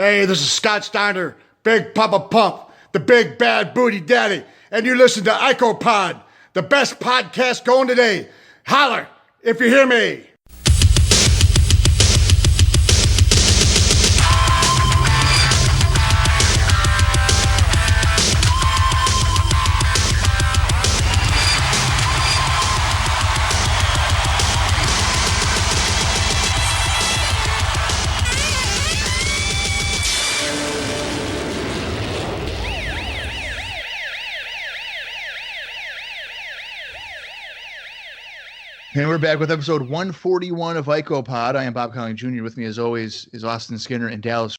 Hey, this is Scott Steiner, Big Papa Pump, the Big Bad Booty Daddy, and you listen to IcoPod, the best podcast going today. Holler if you hear me. And we're back with episode 141 of IcoPod. I am Bob Conley Jr. With me, as always, is Austin Skinner and Dallas.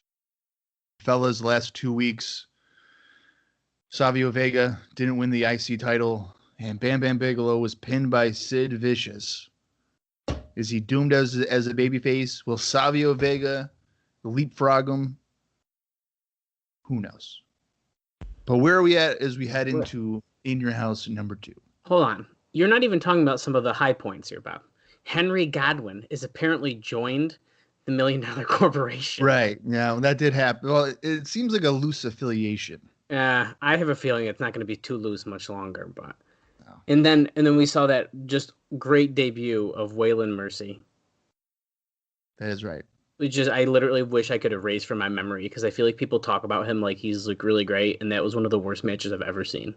Fellas, the last 2 weeks, Savio Vega didn't win the IC title, and Bam Bam Bigelow was pinned by Sid Vicious. Is he doomed as a babyface? Will Savio Vega leapfrog him? Who knows? But where are we at as we head into In Your House number 2? Hold on. You're not even talking about some of the high points here, Bob. Henry Godwin is apparently joined the $1 Million Corporation. Right. Yeah, that did happen. Well, it seems like a loose affiliation. I have a feeling it's not going to be too loose much longer. But and then we saw that just great debut of Waylon Mercy. That is right. I literally wish I could erase from my memory because I feel like people talk about him like he's like really great, and that was one of the worst matches I've ever seen.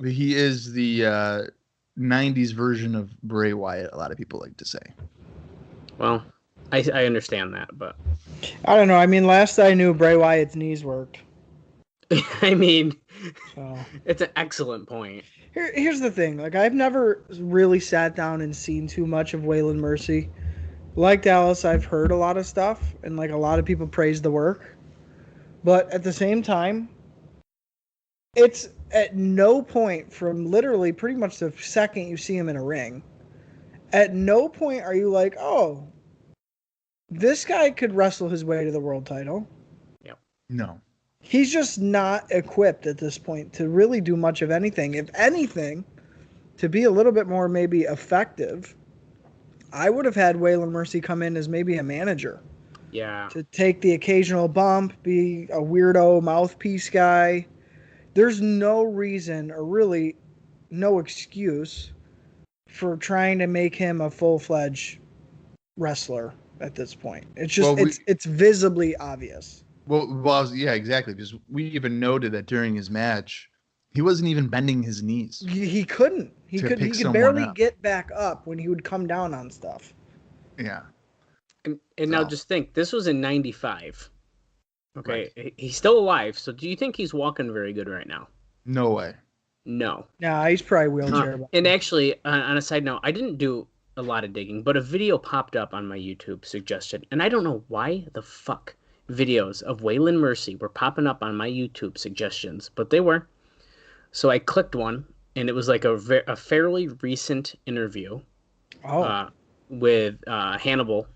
He is the 90s version of Bray Wyatt, a lot of people like to say. Well, I understand that, but I don't know. I mean, last I knew, Bray Wyatt's knees worked. I mean, so. It's an excellent point. Here's the thing. Like, I've never really sat down and seen too much of Waylon Mercy. Like Dallas, I've heard a lot of stuff, and like a lot of people praise the work. But at the same time, it's at no point from literally pretty much the second you see him in a ring, at no point are you like, oh, this guy could wrestle his way to the world title. Yep. No. He's just not equipped at this point to really do much of anything. If anything, to be a little bit more maybe effective, I would have had Waylon Mercy come in as maybe a manager. Yeah. To take the occasional bump, be a weirdo mouthpiece guy. There's no reason or really no excuse for trying to make him a full-fledged wrestler at this point. It's just, it's visibly obvious. Well, yeah, exactly. Because we even noted that during his match, he wasn't even bending his knees. He couldn't. He could barely get back up when he would come down on stuff. Yeah. And now just think, this was in 95. Okay, right. He's still alive, so do you think he's walking very good right now? No way. No. Nah, he's probably wheelchair. And actually, on a side note, I didn't do a lot of digging, but a video popped up on my YouTube suggested, and I don't know why the fuck videos of Waylon Mercy were popping up on my YouTube suggestions, but they were. So I clicked one, and it was like a fairly recent interview with Hannibal,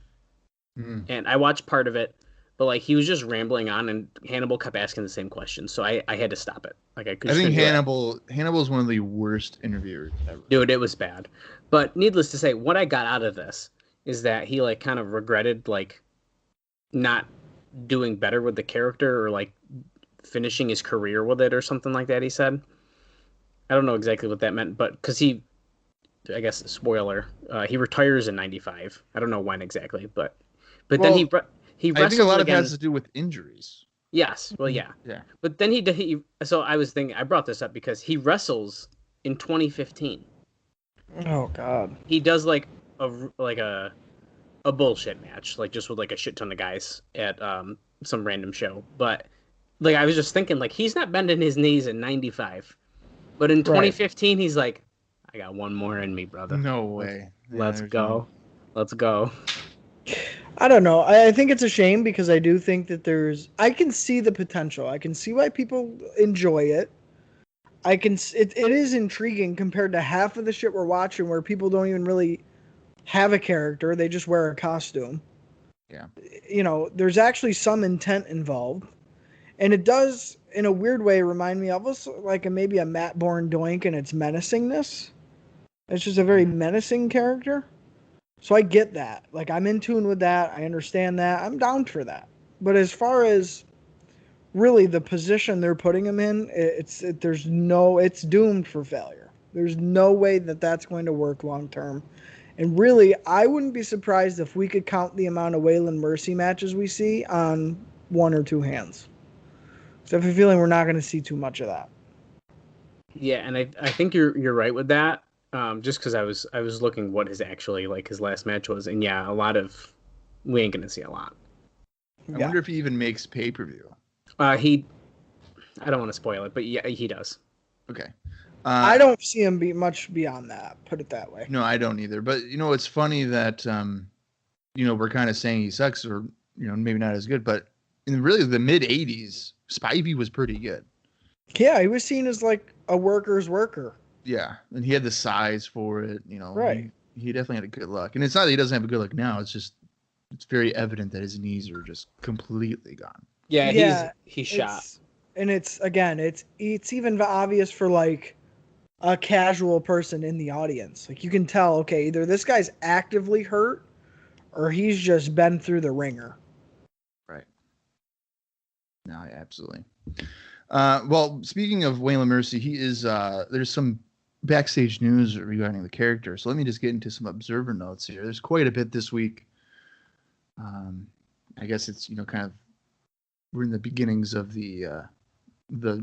and I watched part of it. But like he was just rambling on, and Hannibal kept asking the same questions, so I had to stop it. Like I think Hannibal's one of the worst interviewers ever. Dude, it was bad. But needless to say, what I got out of this is that he like kind of regretted like not doing better with the character or like finishing his career with it or something like that. He said, I don't know exactly what that meant, but because I guess spoiler, he retires in 95. I don't know when exactly, but then he. I think a lot of it has to do with injuries. Yes. Well, yeah. Yeah. But then so I was thinking, I brought this up because he wrestles in 2015. Oh God. He does like a bullshit match, like just with like a shit ton of guys at some random show. But like I was just thinking, like he's not bending his knees in 95, but in 2015 he's like, I got one more in me, brother. No way. Let's go. Let's go. I don't know. I think it's a shame because I do think that I can see the potential. I can see why people enjoy it. It is intriguing compared to half of the shit we're watching where people don't even really have a character. They just wear a costume. Yeah. You know, there's actually some intent involved. And it does, in a weird way, remind me almost like maybe a Matt Bourne Doink and its menacingness. It's just a very menacing character. So I get that. Like, I'm in tune with that. I understand that. I'm down for that. But as far as really the position they're putting him in, it's doomed for failure. There's no way that that's going to work long term. And really, I wouldn't be surprised if we could count the amount of Waylon Mercy matches we see on one or two hands. So I have a feeling we're not going to see too much of that. Yeah, and I think you're right with that. Just because I was looking what his actually like his last match was, and yeah, we ain't gonna see a lot. I wonder if he even makes pay-per-view. I don't want to spoil it, but yeah, he does. Okay. I don't see him be much beyond that. Put it that way. No, I don't either. But it's funny that we're kind of saying he sucks, or maybe not as good. But in really the mid '80s, Spivey was pretty good. Yeah, he was seen as like a worker's worker. Yeah, and he had the size for it. Right. He definitely had a good luck, and it's not that he doesn't have a good luck now. It's just very evident that his knees are just completely gone. Yeah, he's shot. And it's even obvious for like a casual person in the audience. Like you can tell, okay, either this guy's actively hurt or he's just been through the ringer. Right. No, absolutely. Well, speaking of Waylon Mercy, he is there's some backstage news regarding the character. So let me just get into some observer notes here. There's quite a bit this week. I guess it's kind of we're in the beginnings of the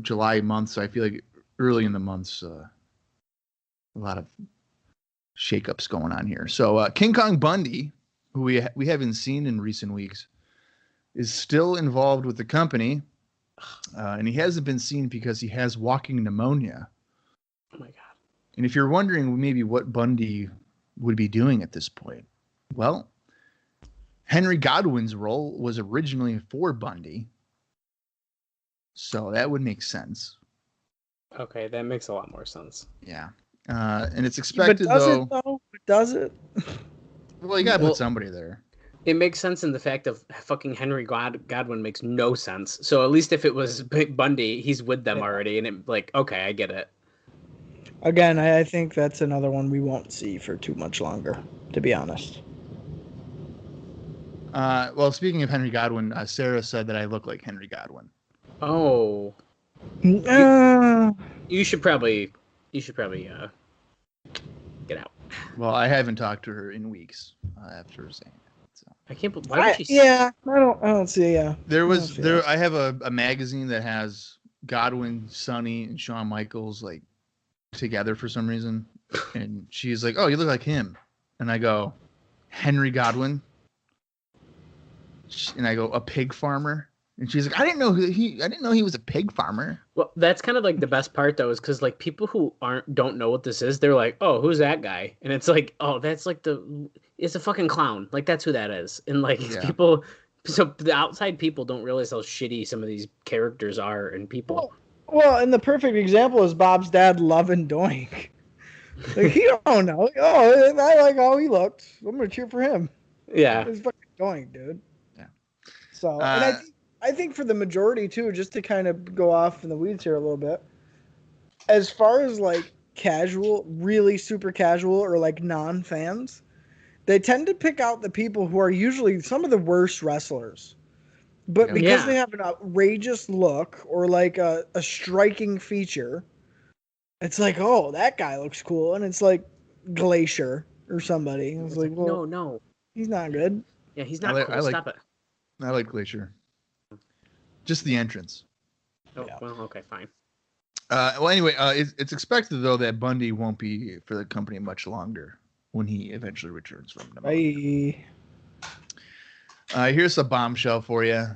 July month, so I feel like early in the months a lot of shakeups going on here. So King Kong Bundy, who we haven't seen in recent weeks, is still involved with the company, and he hasn't been seen because he has walking pneumonia. Oh my god! And if you're wondering maybe what Bundy would be doing at this point, well, Henry Godwin's role was originally for Bundy, so that would make sense. Okay, that makes a lot more sense. Yeah. And it's expected, Does it? Well, you got to put somebody there. It makes sense in the fact of fucking Henry Godwin makes no sense. So at least if it was Bundy, he's with them already, and okay, I get it. Again, I think that's another one we won't see for too much longer, to be honest. Well, speaking of Henry Godwin, Sarah said that I look like Henry Godwin. Oh. You should probably get out. Well, I haven't talked to her in weeks after saying that. So. I can't believe why would she I don't see. Yeah. I have a magazine that has Godwin, Sonny, and Shawn Michaels like together for some reason, and she's like, "Oh, you look like him," and I go, "Henry Godwin," and I go, "A pig farmer." And she's like, I didn't know he was a pig farmer. Well, that's kind of like the best part though, is because like people who don't know what this is, they're like, oh, who's that guy? And it's like, oh, that's like it's a fucking clown. Like that's who that is. And like people, so the outside people don't realize how shitty some of these characters are and people. Well, and the perfect example is Bob's dad, Lovin' Doink. Like he don't know. Oh, I like how he looked. I'm gonna cheer for him. Yeah, it's fucking Doink, dude. Yeah. So, and I think for the majority too, just to kind of go off in the weeds here a little bit, as far as like casual, really super casual or like non-fans, they tend to pick out the people who are usually some of the worst wrestlers. But because they have an outrageous look or like a striking feature, it's like, oh, that guy looks cool. And it's like Glacier or somebody. It's like, well, no. He's not good. Yeah, he's not cool. Stop it. I like Glacier. Just the entrance. Oh, yeah. Well, okay, fine. Well, anyway, it's expected, though, that Bundy won't be for the company much longer when he eventually returns from pneumonia. Here's a bombshell for you.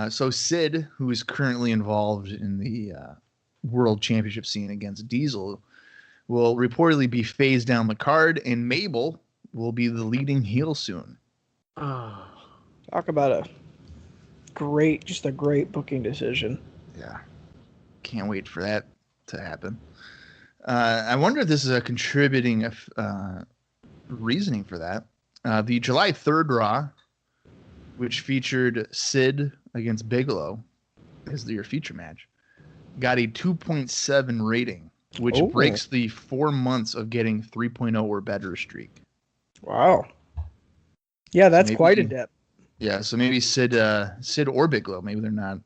So Sid, who is currently involved in the World Championship scene against Diesel, will reportedly be phased down the card, and Mabel will be the leading heel soon. Oh. Talk about a great booking decision. Yeah. Can't wait for that to happen. I wonder if this is a contributing reasoning for that. The July 3rd Raw, which featured Sid against Bigelow as your feature match, got a 2.7 rating, which breaks the 4 months of getting 3.0 or better streak. Wow. Yeah, that's quite a dip. Yeah, so maybe Sid or Bigelow. Maybe they're not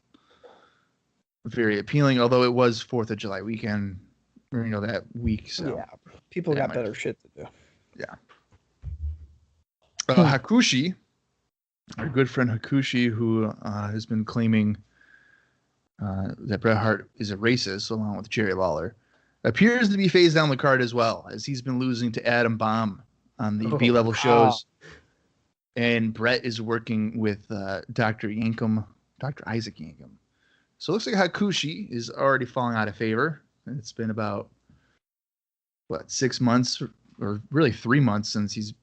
very appealing, although it was 4th of July weekend, that week. So Yeah, people got better shit to do. Yeah. Hakushi, our good friend Hakushi, who has been claiming that Bret Hart is a racist, along with Jerry Lawler, appears to be phased down the card as well, as he's been losing to Adam Bomb on the B-level shows. And Bret is working with Dr. Isaac Yankum. So it looks like Hakushi is already falling out of favor. And it's been about, 6 months, or really 3 months since he's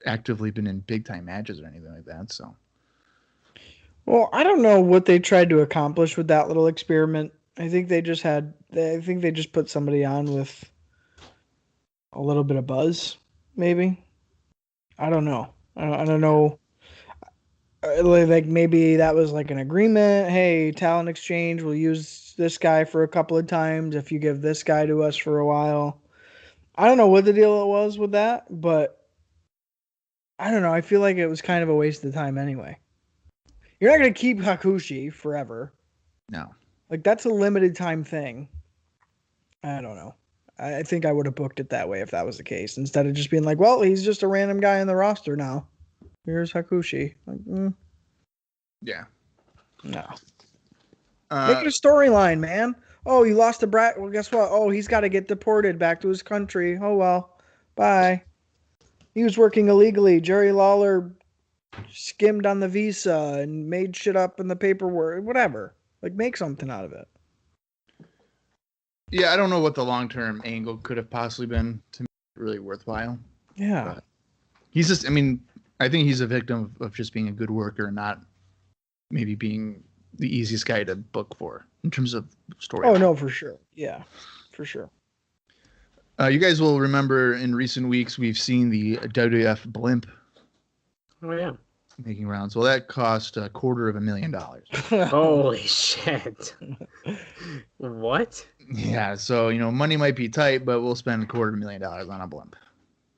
actively been in big-time matches or anything like that. So, well, I don't know what they tried to accomplish with that little experiment. I think they just put somebody on with a little bit of buzz, maybe. I don't know. I don't know. Like maybe that was like an agreement. Hey, talent exchange. We'll use this guy for a couple of times if you give this guy to us for a while. I don't know what the deal was with that, but I don't know. I feel like it was kind of a waste of time anyway. You're not going to keep Hakushi forever. No. Like, that's a limited time thing. I don't know. I think I would have booked it that way if that was the case. Instead of just being like, well, he's just a random guy on the roster now. Here's Hakushi. Like, Yeah. No. Make it a storyline, man. Oh, you lost to Brat. Well, guess what? Oh, he's got to get deported back to his country. Oh, well. Bye. He was working illegally. Jerry Lawler skimmed on the visa and made shit up in the paperwork. Whatever. Like, make something out of it. Yeah, I don't know what the long-term angle could have possibly been to make it really worthwhile. Yeah. But he's just, I think he's a victim of just being a good worker, not maybe being the easiest guy to book for in terms of story. Oh, no, for sure. Yeah, for sure. You guys will remember in recent weeks we've seen the WWF blimp. Oh, yeah. Making rounds. Well, that cost $250,000. Holy shit. What? Yeah, so, money might be tight, but we'll spend $250,000 on a blimp.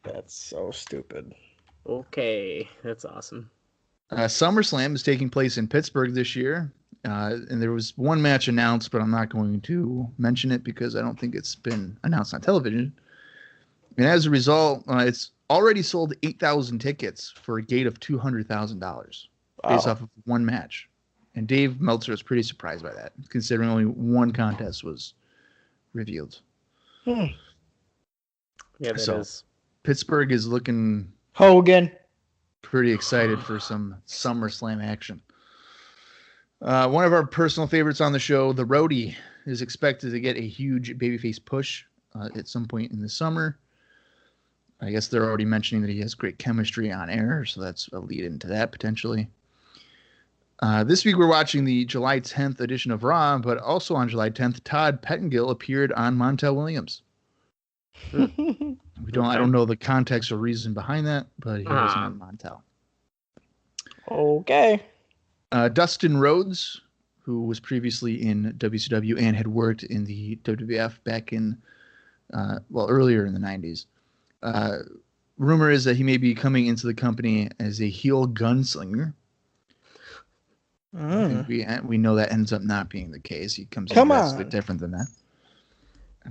That's so stupid. Okay, that's awesome. SummerSlam is taking place in Pittsburgh this year, and there was one match announced, but I'm not going to mention it because I don't think it's been announced on television. And as a result, it's already sold 8,000 tickets for a gate of $200,000 based off of one match. And Dave Meltzer was pretty surprised by that, considering only one contest was revealed. Yeah, that is. Pittsburgh is looking Hogan. pretty excited for some SummerSlam action. One of our personal favorites on the show, the Roadie, is expected to get a huge babyface push at some point in the summer. I guess they're already mentioning that he has great chemistry on air, so that's a lead into that potentially. This week we're watching the July 10th edition of Raw, but also on July 10th, Todd Pettengill appeared on Montel Williams. I don't know the context or reason behind that, but he was on Montel. Okay. Dustin Rhodes, who was previously in WCW and had worked in the WWF back in, earlier in the 90s. Rumor is that he may be coming into the company as a heel gunslinger. I think we know that ends up not being the case. He comes in vastly different than that.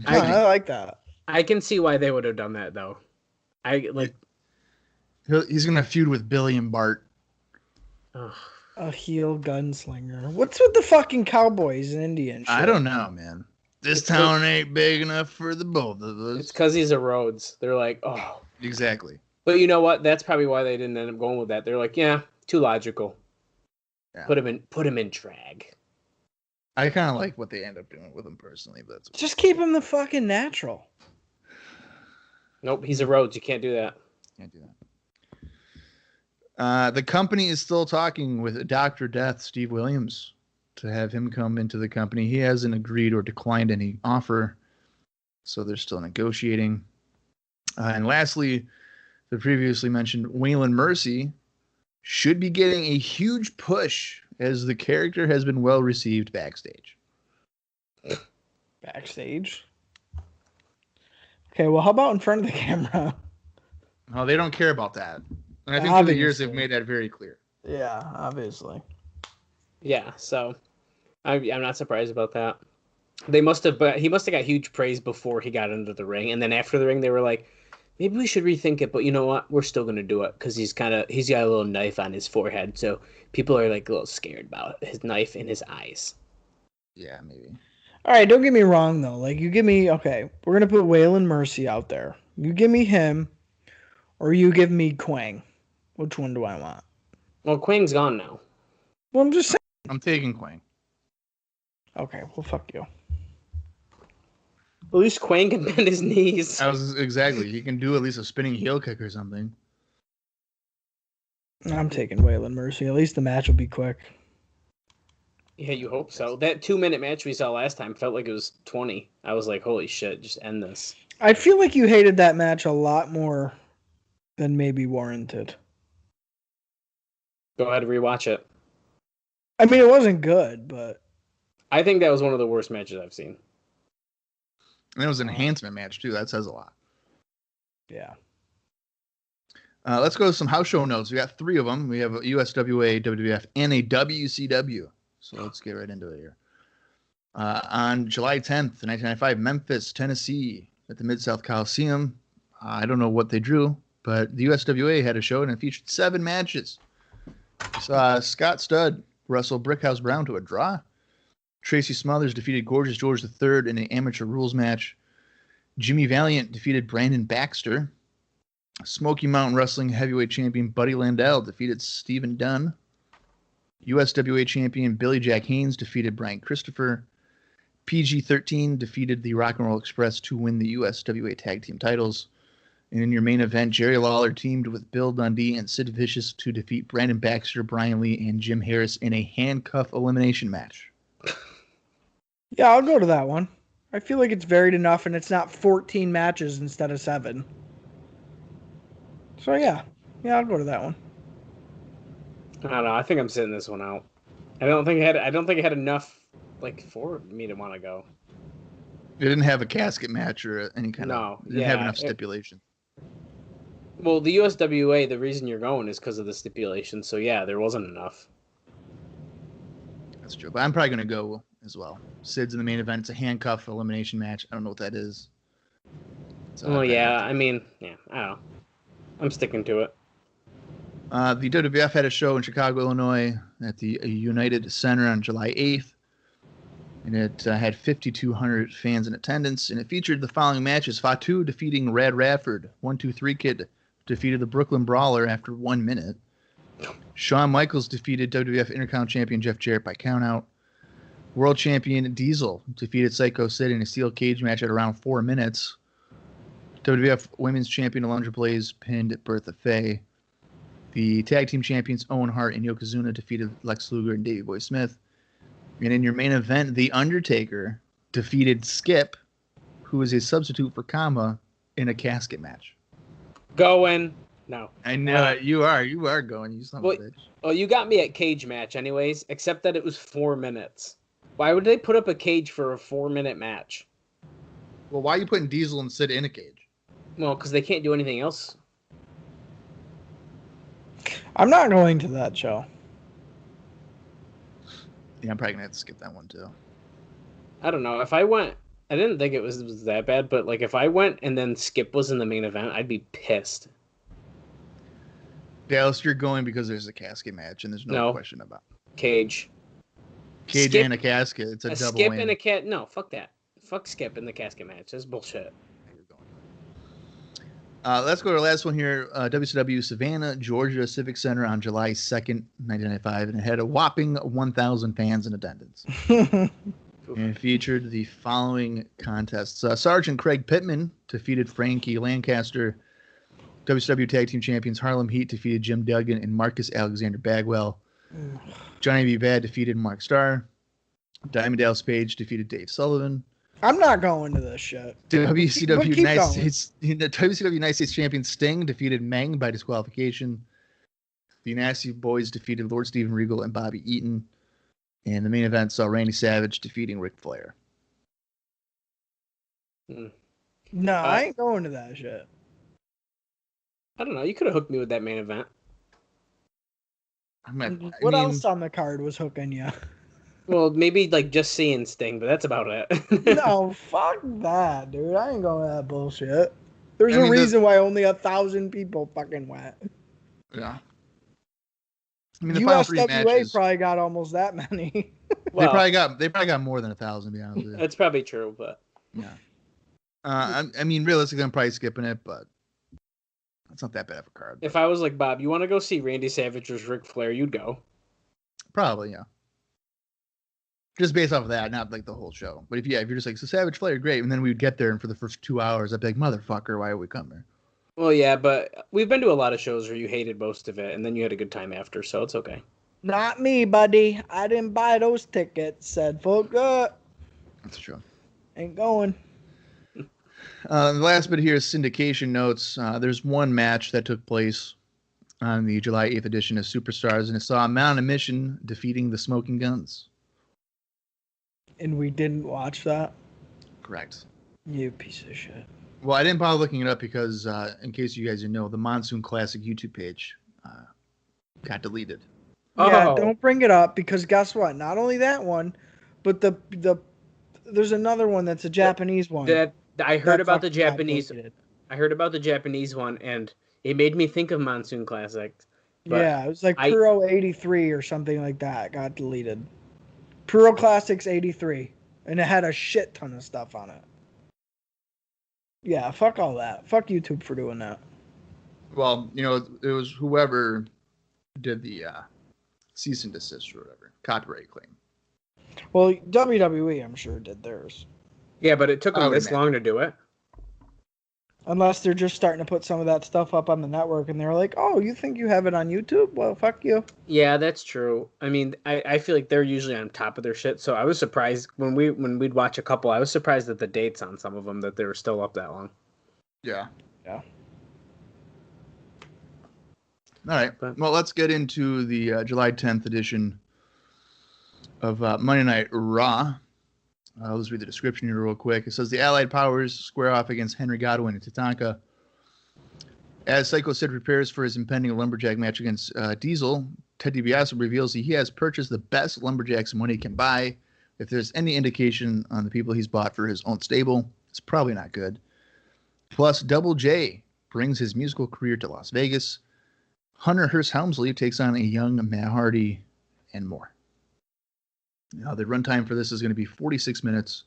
I like that. I can see why they would have done that, though. He's going to feud with Billy and Bart. A heel gunslinger. What's with the fucking cowboys and Indian shit? I don't know, man. This town ain't big enough for the both of us. It's because he's a Rhodes. They're like, oh. Exactly. But you know what? That's probably why they didn't end up going with that. They're like, yeah, too logical. Yeah. Put him in drag. I kind of like what they end up doing with him personally, but that's just keep him the fucking natural. Nope, he's a Rhodes. You can't do that. Can't do that. The company is still talking with Dr. Death, Steve Williams, to have him come into the company. He hasn't agreed or declined any offer, so they're still negotiating. And lastly, the previously mentioned Waylon Mercy should be getting a huge push as the character has been well received backstage. Backstage? Okay, well, how about in front of the camera? No, they don't care about that. And I think through the years they've made that very clear. Yeah, obviously. Yeah, so I'm not surprised about that. He must have got huge praise before he got into the ring, and then after the ring, they were like, maybe we should rethink it. But you know what? We're still gonna do it because he's got a little knife on his forehead, so people are like a little scared about his knife in his eyes. Yeah, maybe. All right, don't get me wrong though. Like you give me okay, we're gonna put Waylon Mercy out there. You give me him, or you give me Quang. Which one do I want? Well, Quang's gone now. Well, I'm just saying. I'm taking Quang. Okay, well, fuck you. At least Quang can bend his knees. Exactly. He can do at least a spinning heel kick or something. I'm taking Waylon Mercy. At least the match will be quick. Yeah, you hope so. That 2-minute match we saw last time felt like it was 20. I was like, holy shit, just end this. I feel like you hated that match a lot more than maybe warranted. Go ahead and rewatch it. I mean, it wasn't good, but I think that was one of the worst matches I've seen. And it was an enhancement match, too. That says a lot. yeah. Let's go to some house show notes. We got 3 of them. We have a USWA, WWF, and a WCW. So let's get right into it here. On July 10th, 1995, Memphis, Tennessee, at the Mid-South Coliseum. I don't know what they drew, but the USWA had a show, and it featured 7 matches. We saw Scott Studd wrestle Brickhouse Brown to a draw. Tracy Smothers defeated Gorgeous George III in an amateur rules match. Jimmy Valiant defeated Brandon Baxter. Smoky Mountain Wrestling heavyweight champion Buddy Landell defeated Stephen Dunn. USWA champion Billy Jack Haynes defeated Brian Christopher. PG-13 defeated the Rock and Roll Express to win the USWA tag team titles. And in your main event, Jerry Lawler teamed with Bill Dundee and Sid Vicious to defeat Brandon Baxter, Brian Lee, and Jim Harris in a handcuff elimination match. Yeah, I'll go to that one. I feel like it's varied enough, and it's not 14 matches instead of 7. So yeah, I'll go to that one. I don't know. I think I'm sitting this one out. I don't think it had enough for me to want to go. It didn't have a casket match or any kind of. It didn't have enough stipulation. Well, the USWA, the reason you're going is because of the stipulation. So yeah, there wasn't enough. That's true, but I'm probably going to go as well. Sid's in the main event. It's a handcuff elimination match. I don't know what that is. So yeah. I mean, yeah. I don't know. I'm sticking to it. The WWF had a show in Chicago, Illinois at the United Center on July 8th. And it had 5,200 fans in attendance. And it featured the following matches. Fatu defeating Rad Radford. 1-2-3 Kid defeated the Brooklyn Brawler after 1 minute. Shawn Michaels defeated WWF Intercontinental Champion Jeff Jarrett by countout. World Champion Diesel defeated Psycho Sid in a steel cage match at around 4 minutes. WWF Women's Champion Alundra Blaze pinned Bertha Faye. The Tag Team Champions Owen Hart and Yokozuna defeated Lex Luger and Davey Boy Smith. And in your main event, The Undertaker defeated Skip, who is a substitute for Kama, in a casket match. Going. No. I know you are. You are going. You son of a bitch. Oh, you got me at cage match anyways, except that it was 4 minutes. Why would they put up a cage for a 4-minute match? Well, why are you putting Diesel and Sid in a cage? Well, because they can't do anything else. I'm not going to that show. Yeah, I'm probably going to have to skip that one, too. I don't know. If I went, I didn't think it was that bad, but if I went and then Skip was in the main event, I'd be pissed. Dallas, you're going because there's a casket match, and there's no question about it. Cage Skip, and a casket. It's a double Skip win. and a cat. No, fuck that. Fuck Skip in the casket match. That's bullshit. Let's go to the last one here. WCW Savannah, Georgia Civic Center on July 2nd, 1995, and it had a whopping 1,000 fans in attendance. And it featured the following contests. Sergeant Craig Pittman defeated Frankie Lancaster. WCW Tag Team Champions Harlem Heat defeated Jim Duggan and Marcus Alexander Bagwell. Johnny B. Bad defeated Mark Starr. Diamond Dallas Page defeated Dave Sullivan. I'm not going to this shit. WCW United States champion Sting defeated Meng by disqualification. The Nasty Boys defeated Lord Steven Regal and Bobby Eaton. And the main event saw Randy Savage defeating Ric Flair. No, I ain't going to that shit. I don't know. You could have hooked me with that main event. What else on the card was hooking you? Well, maybe like just seeing Sting, but that's about it. No, fuck that, dude. I ain't going to that bullshit. There's I a mean, reason why only 1,000 people fucking went. Yeah. I mean, the final three USWA matches, probably got almost that many. Well, they probably got more than 1,000, to be honest with you. that's probably true, but Yeah. I mean, realistically, I'm probably skipping it, but it's not that bad of a card. if I was like Bob, you want to go see Randy Savage versus Ric Flair, you'd go. Probably, yeah. Just based off of that, not like the whole show. But if you're just like, so Savage Flair, great, and then we would get there, and for the first 2 hours, I'd be like, motherfucker, why would we come there? Well, yeah, but we've been to a lot of shows where you hated most of it, and then you had a good time after, so it's okay. Not me, buddy. I didn't buy those tickets. Said, fuck up. That's true. Ain't going. The last bit here is syndication notes. There's one match that took place on the July 8th edition of Superstars, and it saw Mount and Mission defeating the Smoking Guns. And we didn't watch that? Correct. You piece of shit. Well, I didn't bother looking it up because, in case you guys didn't know, the Monsoon Classic YouTube page got deleted. Yeah, Oh. don't bring it up because guess what? Not only that one, but there's another one that's a Japanese one. I heard That about the fucking got Japanese. deleted. I heard about the Japanese one, and it made me think of Monsoon Classic. But Yeah, it was like Puro 83 or something like that. Got deleted. Puro Classics 83. And it had a shit ton of stuff on it. Yeah, fuck all that. Fuck YouTube for doing that. Well, it was whoever did the cease and desist or whatever, copyright claim. Well, WWE, I'm sure, did theirs. Yeah, but it took I them would this long to do it. Unless they're just starting to put some of that stuff up on the network and they're like, oh, you think you have it on YouTube? Well, fuck you. Yeah, that's true. I mean, I feel like they're usually on top of their shit, so I was surprised when we'd watch a couple, I was surprised at the dates on some of them that they were still up that long. Yeah. Yeah. All right. Well, let's get into the July 10th edition of Monday Night Raw. Let's read the description here real quick. It says the Allied powers square off against Henry Godwin and Tatanka. As Psycho Sid prepares for his impending lumberjack match against Diesel, Ted DiBiase reveals he has purchased the best lumberjacks money can buy. If there's any indication on the people he's bought for his own stable, it's probably not good. Plus, Double J brings his musical career to Las Vegas. Hunter Hearst Helmsley takes on a young Matt Hardy, and more. Now, the runtime for this is going to be 46 minutes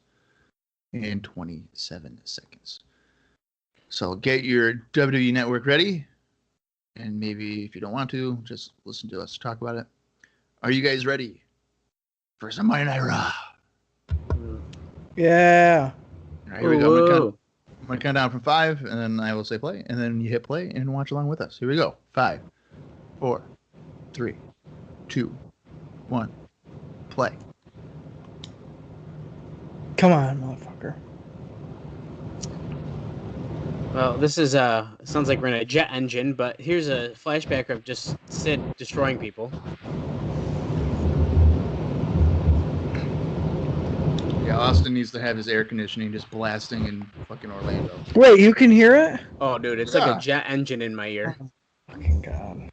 and 27 seconds. So get your WWE Network ready. And maybe if you don't want to, just listen to us talk about it. Are you guys ready for some Monday Night Raw? Yeah. All right, here we go. I'm going to count down from 5, and then I will say play. And then you hit play and watch along with us. Here we go. 5, 4, 3, 2, 1, play. Come on, motherfucker. Well, this is sounds like we're in a jet engine, but here's a flashback of just Sid destroying people. Yeah, Austin needs to have his air conditioning just blasting in fucking Orlando. Wait, you can hear it? Oh, dude, it's like a jet engine in my ear. Fucking God.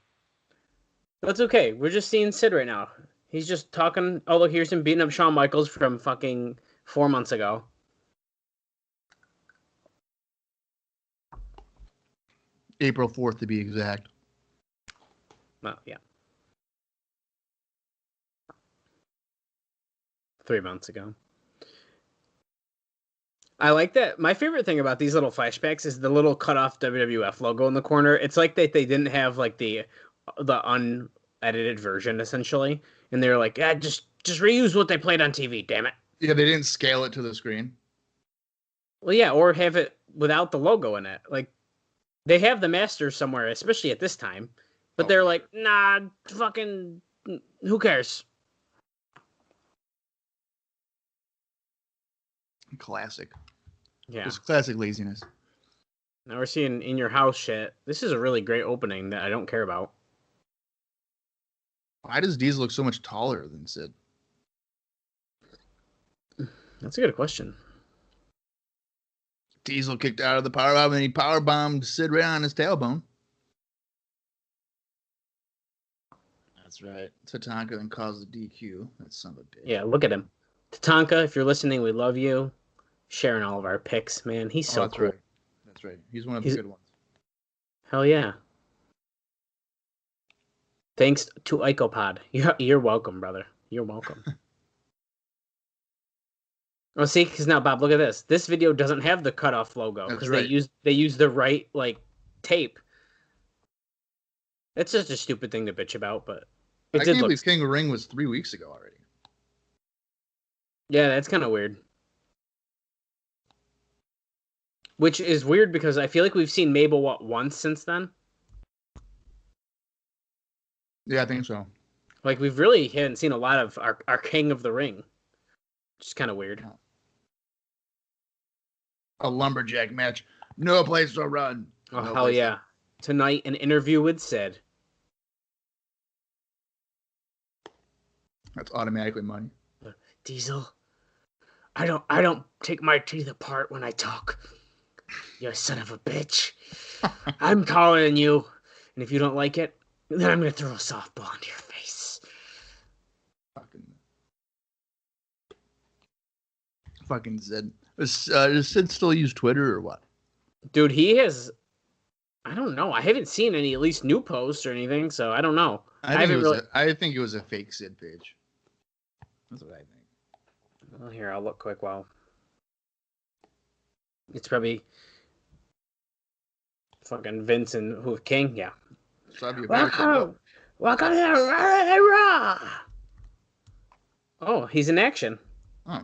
That's okay. We're just seeing Sid right now. He's just talking. Oh, look, here's him beating up Shawn Michaels from fucking 4 months ago. April 4th, to be exact. Well, yeah. 3 months ago. I like that. My favorite thing about these little flashbacks is the little cut off WWF logo in the corner. It's like they didn't have like the unedited version essentially, and they were like, "Yeah, just reuse what they played on TV, damn it." Yeah, they didn't scale it to the screen. Well, yeah, or have it without the logo in it. Like they have the Masters somewhere, especially at this time, but they're like, "Nah, fucking, who cares?" Classic. Yeah. Just classic laziness. Now we're seeing In Your House shit. This is a really great opening that I don't care about. Why does Diesel look so much taller than Sid? That's a good question. Diesel kicked out of the powerbomb and then he powerbombed Sid right on his tailbone. That's right. Tatanka then caused the DQ. That son of a bitch. Yeah, look at him. Tatanka, if you're listening, we love you. Sharing all of our picks, man. He's so that's cool. Right. That's right. He's one of the good ones. Hell yeah. Thanks to IcoPod. You're welcome, brother. You're welcome. Oh, see, because now, Bob, look at this. This video doesn't have the cutoff logo because right. they use the right tape. It's just a stupid thing to bitch about, but I can't believe King of Ring was 3 weeks ago already. Yeah, that's kind of weird. Which is weird because I feel like we've seen Mabel once since then. Yeah, I think so. Like we really hadn't seen a lot of our King of the Ring, which is kind of weird. A lumberjack match, no place to run. Oh hell yeah! Tonight, an interview with Sid. That's automatically money. Diesel, I don't take my teeth apart when I talk. You son of a bitch! I'm calling you, and if you don't like it, then I'm gonna throw a softball into your face. Fucking Sid. Does Sid still use Twitter or what? Dude, he has. I don't know. I haven't seen any at least new posts or anything, so I don't know. I think it was a fake Sid page. That's what I think. Well, here, I'll look quick while. It's probably fucking Vince and who King, yeah. Welcome to Raw. Oh, he's in action. Oh,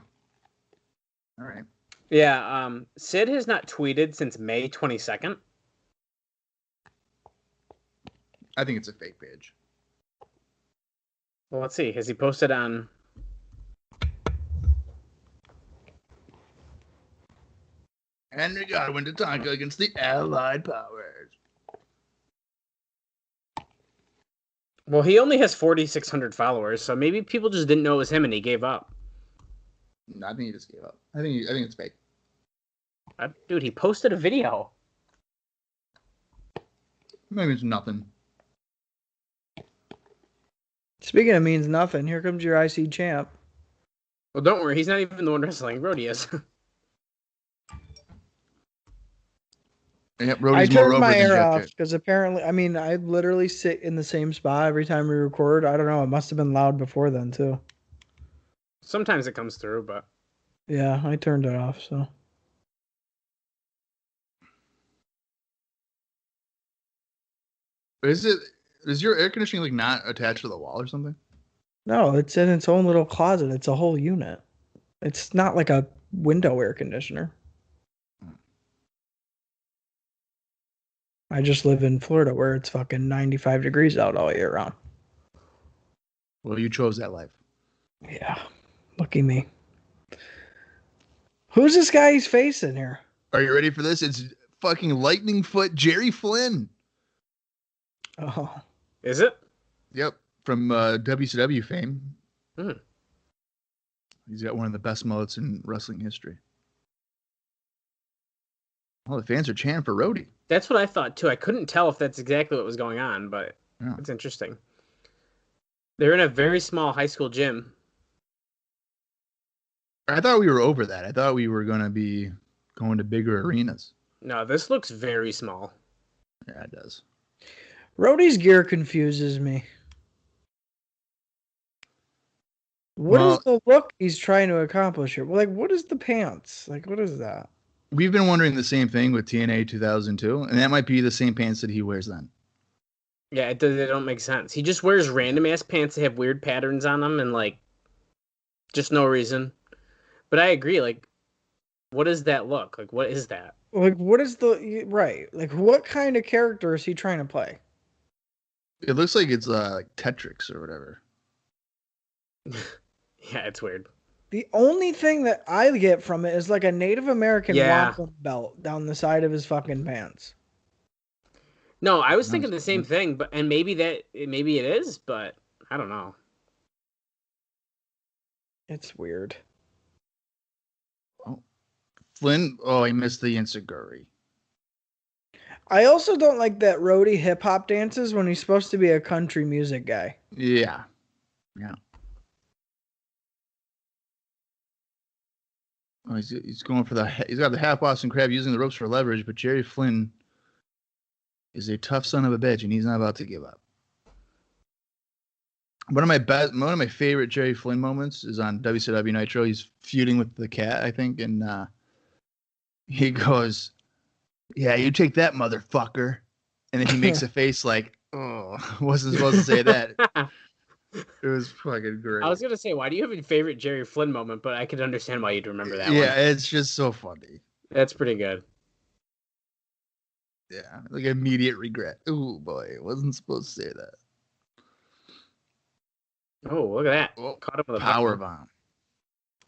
all right. Yeah, Sid has not tweeted since May 22nd. I think it's a fake page. Well, let's see. Has he posted on? Henry Godwin to Tonka against the Allied Powers. Well, he only has 4,600 followers, so maybe people just didn't know it was him and he gave up. No, I think he just gave up. I think it's fake. Dude, he posted a video. Maybe it's nothing. Speaking of means nothing, here comes your IC champ. Well, don't worry, he's not even the one wrestling. Roadie is. Yep, I turned my air off because apparently, I mean, I literally sit in the same spot every time we record. I don't know. It must have been loud before then, too. Sometimes it comes through, but... Yeah, I turned it off, so... Is your air conditioning like not attached to the wall or something? No, it's in its own little closet. It's a whole unit. It's not like a window air conditioner. I just live in Florida where it's fucking 95 degrees out all year round. Well, you chose that life. Yeah. Lucky me. Who's this guy he's facing here? Are you ready for this? It's fucking Lightning Foot Jerry Flynn. Oh. Is it? Yep. From WCW fame. Hmm. He's got one of the best mullets in wrestling history. Oh, the fans are chanting for Roadie. That's what I thought, too. I couldn't tell if that's exactly what was going on, but It's interesting. They're in a very small high school gym. I thought we were over that. I thought we were going to be going to bigger arenas. No, this looks very small. Yeah, it does. Roadie's gear confuses me. What is the look he's trying to accomplish here? Like, what is the pants? Like, what is that? We've been wondering the same thing with TNA 2002, and that might be the same pants that he wears then. Yeah, they don't make sense. He just wears random-ass pants that have weird patterns on them and, like, just no reason. But I agree, like, what does that look? Like, what is that? Like, what is the... Right. Like, what kind of character is he trying to play? It looks like it's, like, Tetrix or whatever. Yeah, it's weird. The only thing that I get from it is like a Native American wampum belt down the side of his fucking pants. No, I was thinking the same thing, and maybe it is, but I don't know. It's weird. Oh, Flynn. Oh, he missed the enziguri. I also don't like that Roadie hip hop dances when he's supposed to be a country music guy. Yeah. Yeah. Oh, he's going for he's got the half Boston Crab using the ropes for leverage, but Jerry Flynn is a tough son of a bitch, and he's not about to give up. One of my favorite Jerry Flynn moments is on WCW Nitro. He's feuding with the cat, I think, and he goes, "Yeah, you take that, motherfucker," and then he makes a face like, "Oh, wasn't supposed to say that." It was fucking great. I was gonna say, why do you have a favorite Jerry Flynn moment? But I could understand why you'd remember that. Yeah, one. it's just so funny. That's pretty good. Yeah, like immediate regret. Ooh, boy, wasn't supposed to say that. Oh, look at that! Oh, Caught him with a power bomb.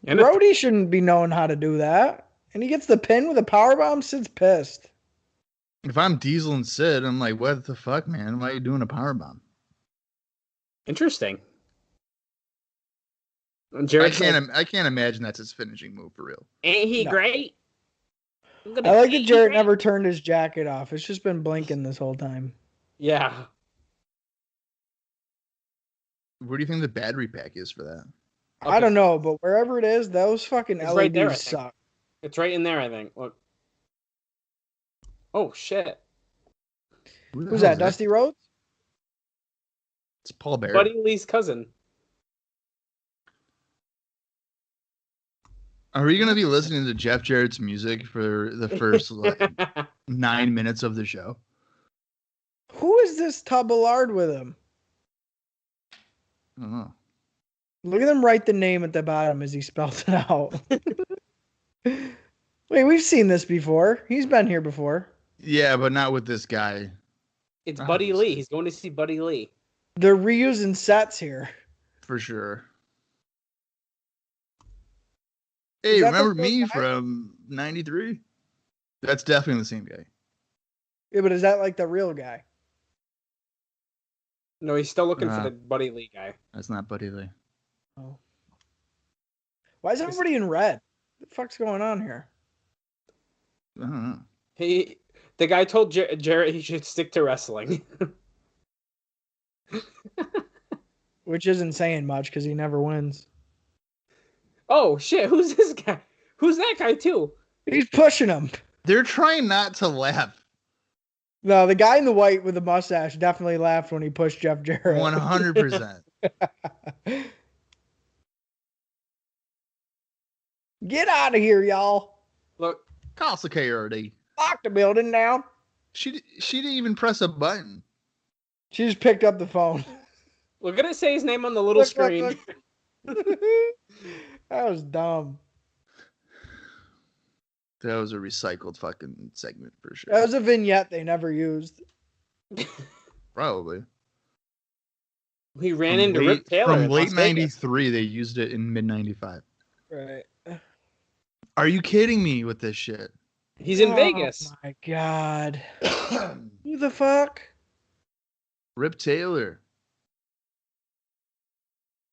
And Roadie shouldn't be knowing how to do that. And he gets the pin with a power bomb. Sid's pissed. If I'm Diesel and Sid, I'm like, what the fuck, man? Why are you doing a power bomb? Interesting. I can't imagine that's his finishing move for real. Ain't he great? I like that Jarrett never turned his jacket off. It's just been blinking this whole time. Yeah. Where do you think the battery pack is for that? I don't know, but wherever it is, those fucking It's LEDs right there, I think. suck. It's right in there, I think. Look. Oh shit! Who's that? Dusty Rhodes? It's Paul Bearer. Buddy Lee's cousin. Are we going to be listening to Jeff Jarrett's music for the first 9 minutes of the show? Who is this tub of lard with him? I don't know. Look at him write the name at the bottom as he spells it out. Wait, we've seen this before. He's been here before. Yeah, but not with this guy. It's Buddy Lee. He's going to see Buddy Lee. They're reusing sets here. For sure. Hey, remember me from 93? That's definitely the same guy. Yeah, but is that like the real guy? No, he's still looking for the Buddy Lee guy. That's not Buddy Lee. Oh. Why is everybody in red? What the fuck's going on here? I don't know. The guy told Jarrett he should stick to wrestling. Which isn't saying much because he never wins. Oh shit! Who's this guy? Who's that guy too? He's pushing him. They're trying not to laugh. No, the guy in the white with the mustache definitely laughed when he pushed Jeff Jarrett. 100%. Get out of here, y'all. Look. Call security. Lock the building down. She didn't even press a button. She just picked up the phone. Look at it say his name on the little screen. That was dumb. That was a recycled fucking segment for sure. That was a vignette they never used. Probably. He ran into Rip Taylor. From late 93, they used it in mid 95. Right. Are you kidding me with this shit? He's in Vegas. Oh my god. Who the fuck? Rip Taylor.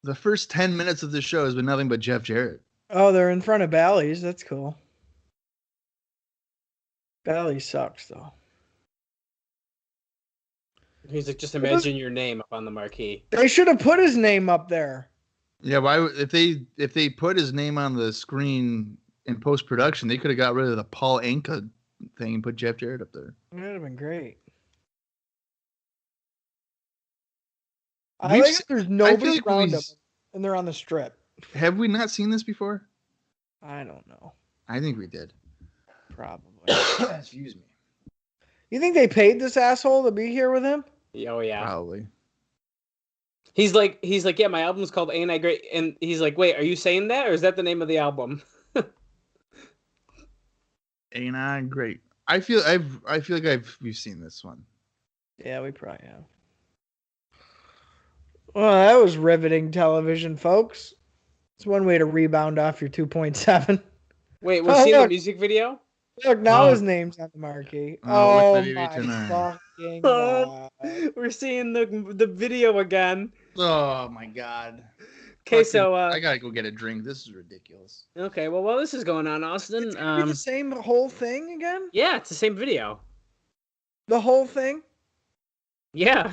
The first 10 minutes of the show has been nothing but Jeff Jarrett. Oh, they're in front of Bally's. That's cool. Bally's sucks, though. He's like, just imagine your name up on the marquee. They should have put his name up there. Yeah, why? If they put his name on the screen in post production, they could have got rid of the Paul Anka thing and put Jeff Jarrett up there. That would have been great. I like that there's nobody around them, and they're on the strip. Have we not seen this before? I don't know. I think we did. Probably. Excuse me. You think they paid this asshole to be here with him? Oh yeah. Probably. He's like, yeah, my album's called Ain't I Great? And he's like, wait, are you saying that, or is that the name of the album? Ain't I great? I feel like we've seen this one. Yeah, we probably have. Well, that was riveting television, folks. It's one way to rebound off your 2.7. Wait, we're seeing the music video? Look, now his name's on the marquee. Oh my fucking god. We're seeing the video again. Oh my god. Okay, so I gotta go get a drink. This is ridiculous. Okay, well, while this is going on, Austin, it's gonna be the same whole thing again? Yeah, it's the same video. The whole thing? Yeah.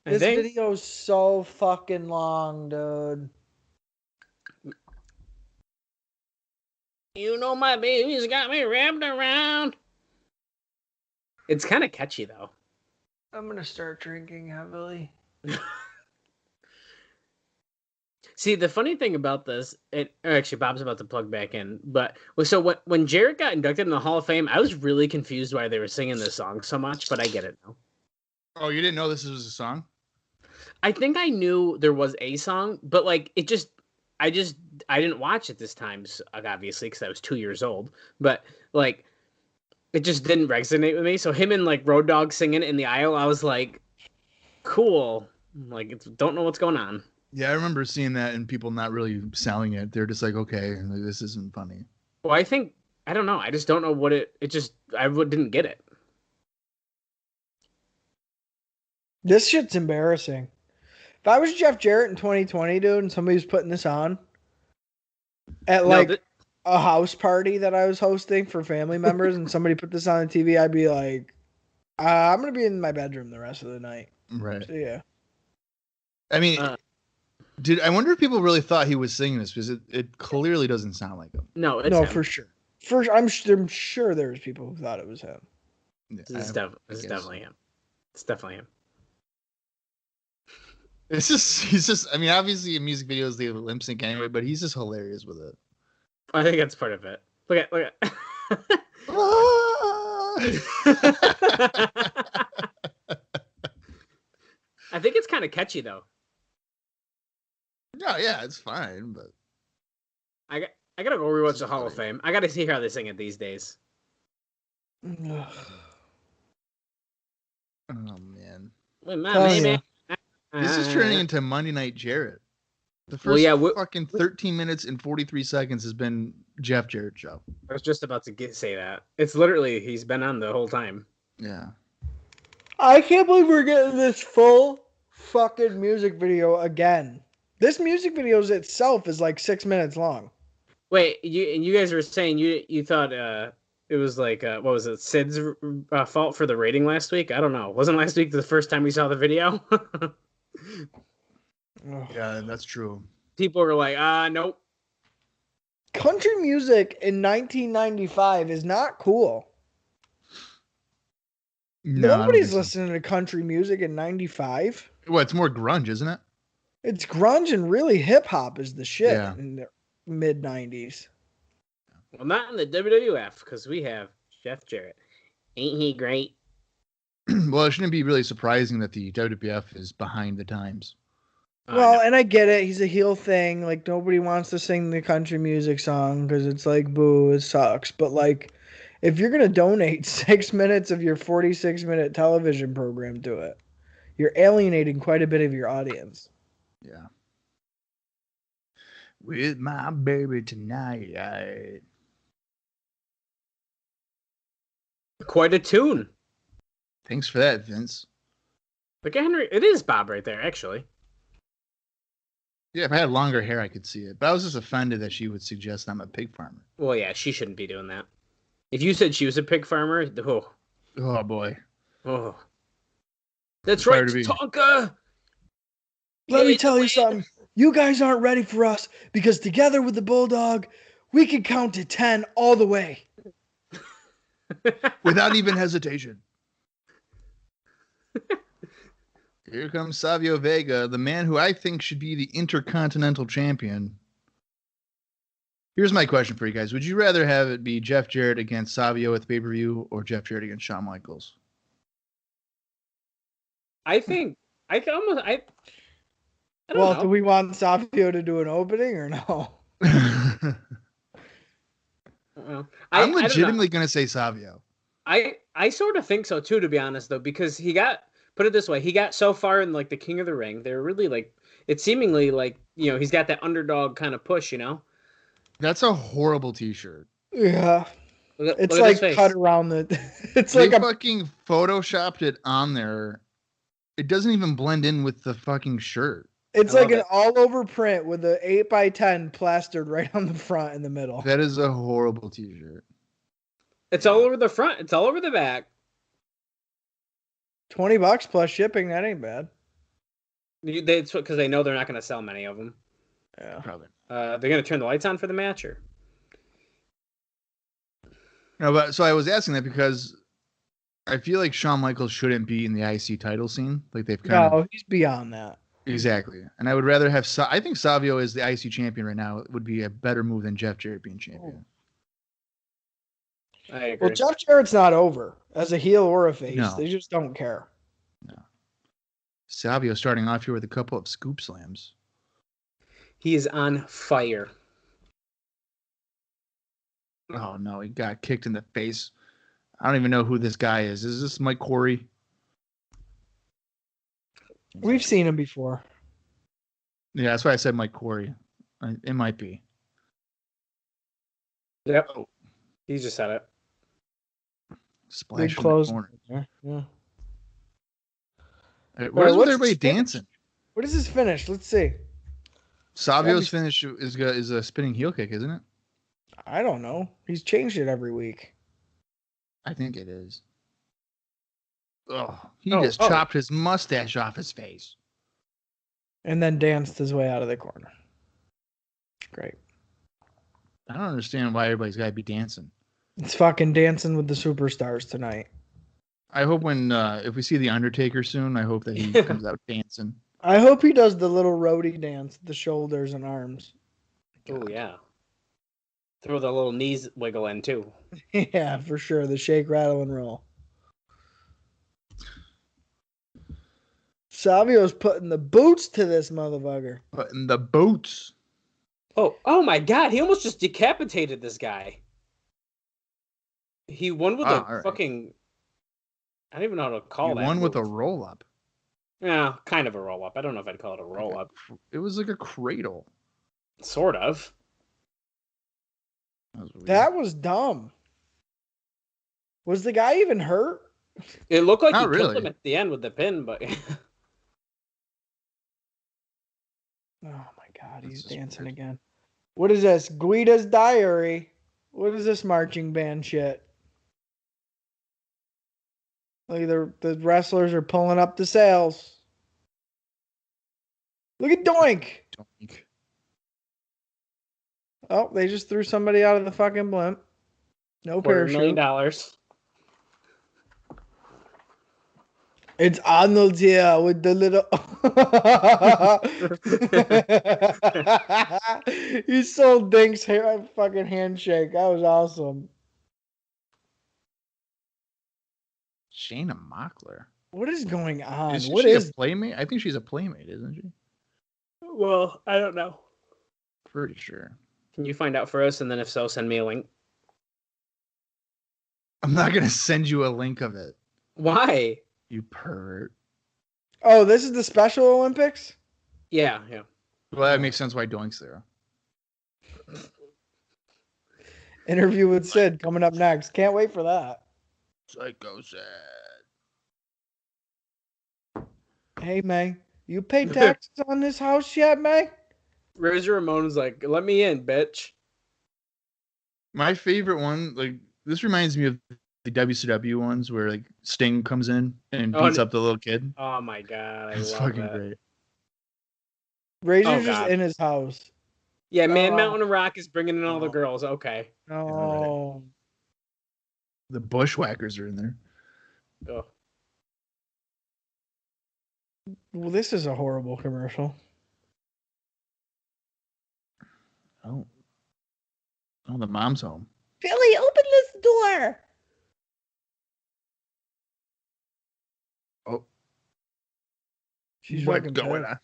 This video's so fucking long, dude. You know my baby's got me wrapped around. It's kind of catchy, though. I'm gonna start drinking heavily. See, the funny thing about this, actually, Bob's about to plug back in, but so when Jarrett got inducted in the Hall of Fame, I was really confused why they were singing this song so much, but I get it now. Oh, you didn't know this was a song? I think I knew there was a song, but like I didn't watch it this time, obviously, because I was 2 years old. But like, it just didn't resonate with me. So him and like Road Dogg singing it in the aisle, I was like, cool. Like, don't know what's going on. Yeah, I remember seeing that and people not really selling it. They're just like, okay, this isn't funny. Well, I don't know. I just don't know what I didn't get it. This shit's embarrassing. If I was Jeff Jarrett in 2020, dude, and somebody was putting this on at a house party that I was hosting for family members and somebody put this on the TV, I'd be like, I'm going to be in my bedroom the rest of the night. Right. So, yeah. I mean, I wonder if people really thought he was singing this, because it clearly doesn't sound like him. No, it's no, him. for sure. I'm sure there's people who thought it was him. This is definitely him. It's definitely him. He's just, I mean, obviously in music videos, they lip sync anyway, but he's just hilarious with it. I think that's part of it. Look at. I think it's kind of catchy though. No, yeah, it's fine, but I gotta go rewatch the Hall of Fame. I gotta see how they sing it these days. Oh man. Wait, maybe. This is turning into Monday Night Jarrett. The first fucking 13 minutes and 43 seconds has been Jeff Jarrett show. I was just about to say that. It's literally, he's been on the whole time. Yeah. I can't believe we're getting this full fucking music video again. This music video itself is like 6 minutes long. Wait, you guys were saying you thought it was like what was it, Sid's fault for the rating last week? I don't know. Wasn't last week the first time we saw the video? Yeah, that's true. People were like, nope. Country music in 1995 is not cool. No, nobody's listening to country music in 95. Well, it's more grunge, isn't it? It's grunge, and really hip hop is the shit in the mid 90s. Well, not in the WWF, because we have Jeff Jarrett. Ain't he great? Well, it shouldn't be really surprising that the WWF is behind the times. Well, and I get it. He's a heel thing. Like, nobody wants to sing the country music song because it's like, boo, it sucks. But, like, if you're going to donate 6 minutes of your 46-minute television program to it, you're alienating quite a bit of your audience. Yeah. With my baby tonight. Quite a tune. Thanks for that, Vince. Look at Henry. It is Bob right there, actually. Yeah, if I had longer hair, I could see it. But I was just offended that she would suggest I'm a pig farmer. Well, yeah, she shouldn't be doing that. If you said she was a pig farmer, oh boy. Oh. That's right, Tonka! Let me tell you something. You guys aren't ready for us because together with the Bulldog, we can count to 10 all the way. Without even hesitation. Here comes Savio Vega, the man who I think should be the Intercontinental Champion. Here's my question for you guys. Would you rather have it be Jeff Jarrett against Savio at the pay-per-view or Jeff Jarrett against Shawn Michaels? I think I can almost I don't know. Do we want Savio to do an opening or no? I'm legitimately going to say Savio. I sort of think so too, to be honest, though, because he got, put it this way, he got so far in like the King of the Ring. They're really like, it's seemingly like, you know, he's got that underdog kind of push, you know? That's a horrible t-shirt. Yeah. It's like cut around the, it's they like a fucking photoshopped it on there. It doesn't even blend in with the fucking shirt. It's like an all-over print with an 8x10 plastered right on the front in the middle. That is a horrible t-shirt. It's all over the front. It's all over the back. $20 plus shipping. That ain't bad. It's because they know they're not going to sell many of them. Yeah. Probably. They're going to turn the lights on for the match, or? No, but so I was asking that because I feel like Shawn Michaels shouldn't be in the IC title scene. Like they've kind of he's beyond that. exactly. And I would rather have. I think Savio is the IC champion right now. It would be a better move than Jeff Jarrett being champion. I agree. Well, Jeff Jarrett's not over as a heel or a face. No. They just don't care. No. Savio starting off here with a couple of scoop slams. He is on fire. Oh no, he got kicked in the face. I don't even know who this guy is. Is this Mike Corey? We've seen him before. Yeah, that's why I said Mike Corey. It might be. Yep. Oh. He just said it. Splash Big in close. the corner. Yeah. Where's what's everybody his finish? dancing? What is his finish? Let's see. Savio's finish is a spinning heel kick, isn't it? I don't know. He's changed it every week. I think it is. Oh, he just chopped his mustache off his face. And then danced his way out of the corner. Great. I don't understand why everybody's got to be dancing. It's fucking Dancing with the Superstars tonight. I hope when if we see the Undertaker soon, I hope that he comes out dancing. I hope he does the little roadie dance, the shoulders and arms. Oh, yeah. Throw the little knees wiggle in, too. Yeah, for sure. The shake, rattle, and roll. Savio's putting the boots to this motherfucker. Putting the boots. Oh my God. He almost just decapitated this guy. He won with a fucking... I don't even know how to call that. He won move. with a roll-up. Yeah, kind of a roll-up. I don't know if I'd call it a roll-up. It was like a cradle. Sort of. That was dumb. Was the guy even hurt? It looked like Not he killed really. him at the end with the pin, but... Oh my God, he's dancing again. What is this? Guida's Diary. What is this marching band shit? Look, the wrestlers are pulling up the sails. Look at Doink. Doink. Oh, they just threw somebody out of the fucking blimp. No parachute. $250,000. It's Arnold here with the little. He sold Dink's hair fucking handshake. That was awesome. Shayna Mockler. What is going on? Isn't What she is a playmate? I think she's a playmate, isn't she? Well, I don't know. Pretty sure. Can you find out for us? And then if so, send me a link. I'm not gonna send you a link of it. Why? You pervert. Oh, this is the Special Olympics? Yeah. Well, that makes sense why Doink's there. Interview with Sid coming up next. Can't wait for that. Psycho sad. Hey, May, you paid taxes on this house yet, May? Razor Ramon's like, let me in, bitch. My favorite one, like this reminds me of the WCW ones where like Sting comes in and beats up the little kid. Oh my God, I It's love fucking that. great. Razor's just in his house. Yeah, Man Mountain Rock is bringing in all the girls. Okay. Oh. The Bushwhackers are in there. Oh. Well, this is a horrible commercial. Oh, the mom's home. Billy, open this door. Oh, She's what's fucking going pissed. on?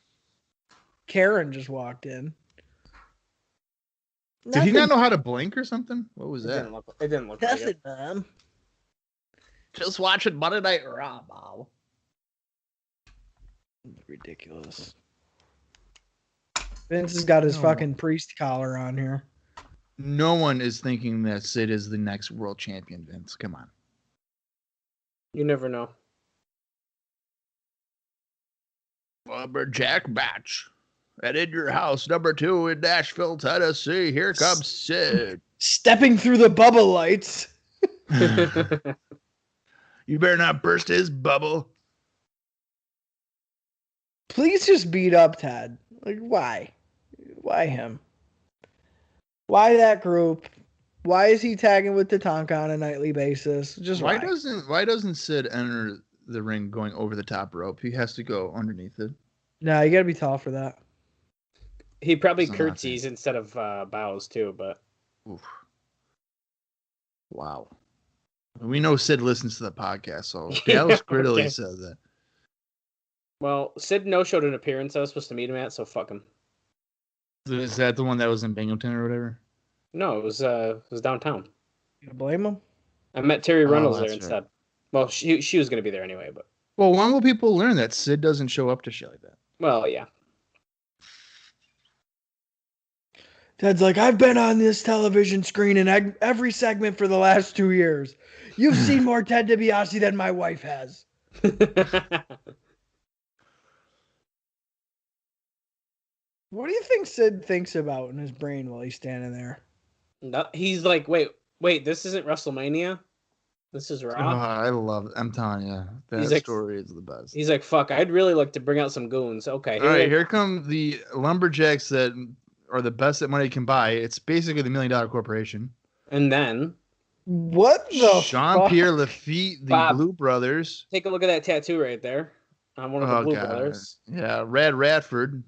Karen just walked in. Did he not know how to blink or something? What was that? It didn't look like it. Mom. Just watching Monday Night Raw, Mom. Ridiculous. Vince has got his fucking priest collar on here. No one is thinking that Sid is the next world champion, Vince. Come on. You never know. Lumberjack match. And in your house, number 2 in Nashville, Tennessee. Here comes Sid. Stepping through the bubble lights. You better not burst his bubble. Please just beat up Ted. Like, why? Why him? Why that group? Why is he tagging with Tatanka on a nightly basis? Just why? Why doesn't Sid enter the ring going over the top rope? He has to go underneath it. No, you gotta be tall for that. He probably curtsies instead of bows too, but. Oof. Wow. We know Sid listens to the podcast, so Dallas Gridley said that. Well, Sid no-showed an appearance I was supposed to meet him at, so fuck him. Is that the one that was in Binghamton or whatever? No, it was downtown. You blame him? I met Terry Runnels there right. instead. Well, she was going to be there anyway, but. Well, when will people learn that Sid doesn't show up to shit like that? Well, yeah. Ted's like, I've been on this television screen in every segment for the last 2 years. You've seen more Ted DiBiase than my wife has. What do you think Sid thinks about in his brain while he's standing there? No, he's like, wait, this isn't WrestleMania? This is Raw? Oh, I love it. I'm telling you, that story is the best. He's like, fuck, I'd really like to bring out some goons. Okay. All right, here come the lumberjacks that are the best that money can buy. It's basically the $1 Million Corporation. And then... What the Jean-Pierre Lafitte, the Blue Brothers. Take a look at that tattoo right there. On one of the Blue Brothers. Yeah, Rad Radford.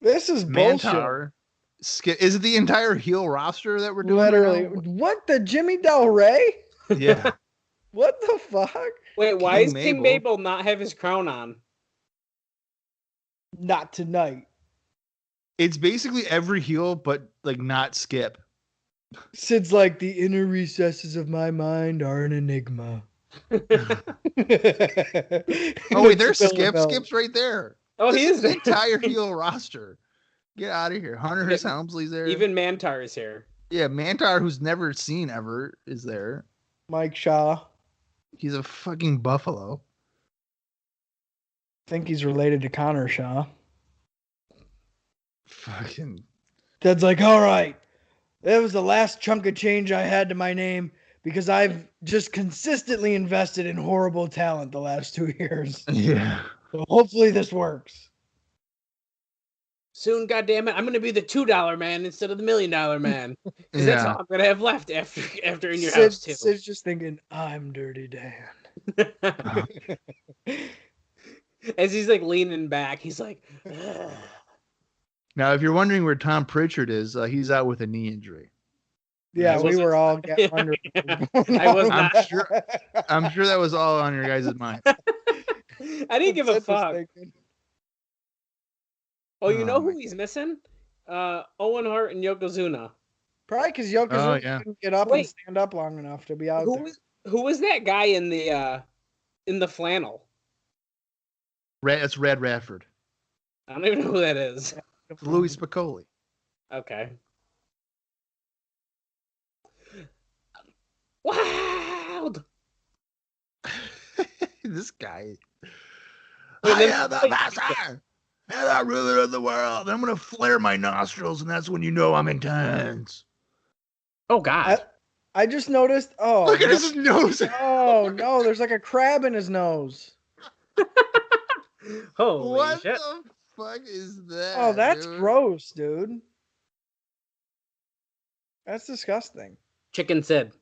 This is bullshit. Mantar. Is it the entire heel roster that we're doing? Literally. What, the Jimmy Del Rey? Yeah. What the fuck? Wait, why does King Mabel not have his crown on? Not tonight. It's basically every heel, but like not Skip. Sid's like, the inner recesses of my mind are an enigma. Oh wait, there's Skip. Skip's right there. Oh, he is the entire heel roster. Get out of here. Hearst Helmsley's there. Even Mantar is here. Yeah, Mantar, who's never seen ever, is there. Mike Shaw. He's a fucking buffalo. I think he's related to Connor Shaw. Fucking. Ted's like, all right. That was the last chunk of change I had to my name because I've just consistently invested in horrible talent the last 2 years. Yeah. So hopefully this works. Soon, goddammit, I'm going to be the $2 man instead of the $1 million man. Because that's all I'm going to have left after in your house, too. Sid's just thinking, I'm Dirty Dan. As he's like leaning back, he's like, ugh. Now, if you're wondering where Tom Pritchard is, he's out with a knee injury. Yeah, we were all getting under. I'm sure that was all on your guys' mind. I didn't give a fuck. Oh, you know who he's missing? Owen Hart and Yokozuna. Probably because Yokozuna didn't get up and stand up long enough to be out there. Who was that guy in the flannel? That's Rad Radford. I don't even know who that is. Louis Spicoli. Okay. Wild. This guy. I am the master and the ruler of the world. I'm going to flare my nostrils, and that's when you know I'm intense. Oh, God. I just noticed. Oh, look at his nose. Oh, no. There's like a crab in his nose. Holy shit. What the fuck is that? Oh, that's gross, dude. That's disgusting. Chicken Sid.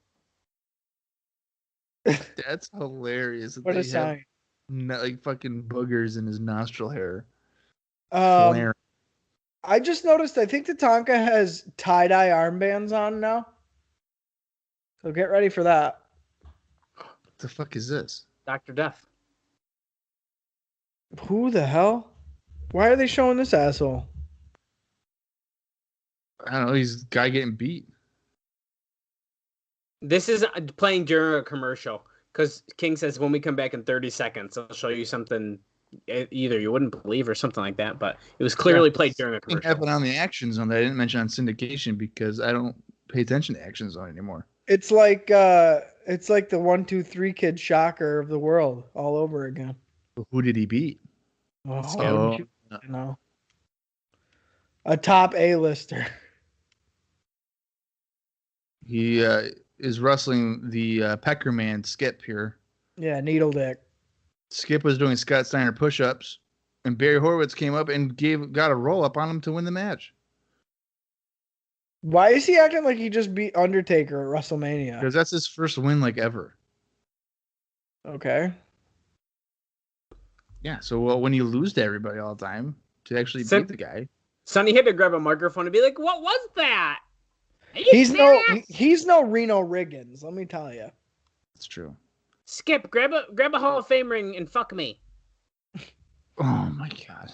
That's hilarious. What a sign. Like fucking boogers in his nostril hair. I just noticed, I think Tatanka has tie-dye armbands on now. So get ready for that. What the fuck is this? Dr. Death. Who the hell? Why are they showing this asshole? I don't know. He's a guy getting beat. This is playing during a commercial. Because King says, when we come back in 30 seconds, I'll show you something either you wouldn't believe or something like that. But it was clearly played during a commercial. It happened on the Action Zone that I didn't mention on syndication because I don't pay attention to Action Zone anymore. It's like the 1, 2, 3 kid shocker of the world all over again. Who did he beat? Oh, no. A top A-lister. He is wrestling the Pecker Man, Skip, here. Yeah, Needle Dick. Skip was doing Scott Steiner push-ups, And Barry Horowitz came up and got a roll up on him to win the match. Why is he acting like he just beat Undertaker at WrestleMania? Because that's his first win ever. Okay. Yeah, so when you lose to everybody all the time, to actually beat the guy. Sonny had to grab a microphone and be like, "What was that?" He's no Reno Riggins, let me tell you. That's true. Skip, grab a Hall of Fame ring and fuck me. Oh my god.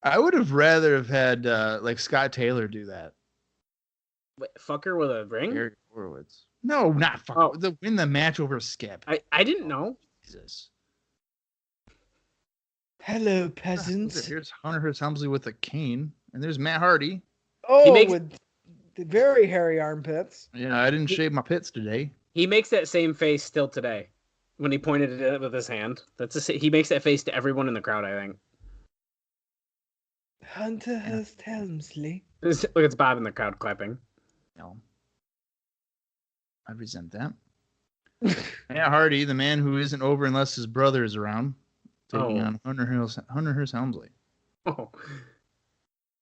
I would have rather have had like Scott Taylor do that. Wait, fuck her with a ring? Barry Horowitz. No, not fuck. Oh. Win the match over Skip. I didn't know. Jesus. Hello, peasants. Here's Hearst Helmsley with a cane, and there's Matt Hardy. Oh, with the very hairy armpits. Yeah, I didn't shave my pits today. He makes that same face still today when he pointed at it with his hand. He makes that face to everyone in the crowd, I think. Hunter Hearst Helmsley. Look, it's Bob in the crowd clapping. No. I resent that. Matt Hardy, the man who isn't over unless his brother is around, taking on Hunter Hearst Helmsley. Oh.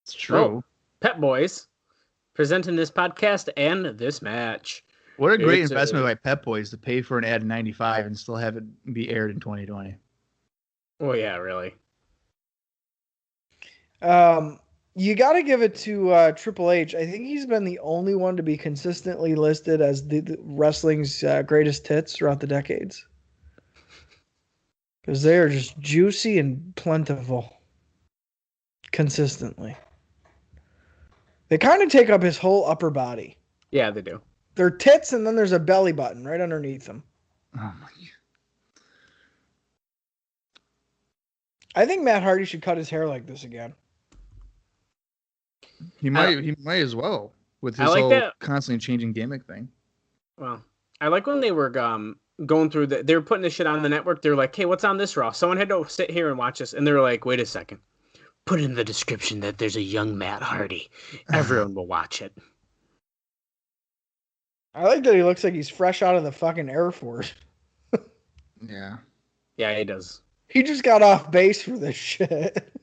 It's true. Oh, Pep Boys presenting this podcast and this match. What a great investment by Pep Boys to pay for an ad in 95 and still have it be aired in 2020. Oh, yeah, really. You got to give it to Triple H. I think he's been the only one to be consistently listed as the wrestling's greatest hits throughout the decades. Because they are just juicy and plentiful. Consistently. They kind of take up his whole upper body. Yeah, they do. They're tits, and then there's a belly button right underneath them. Oh my God. I think Matt Hardy should cut his hair like this again. He might as well with his whole constantly changing gimmick thing. Well, I like when they were going through they were putting this shit on the network. They were like, "Hey, what's on this Raw?" Someone had to sit here and watch this, and they were like, "Wait a second, put in the description that there's a young Matt Hardy. Everyone will watch it." I like that he looks like he's fresh out of the fucking Air Force. Yeah. Yeah, he does. He just got off base for this shit.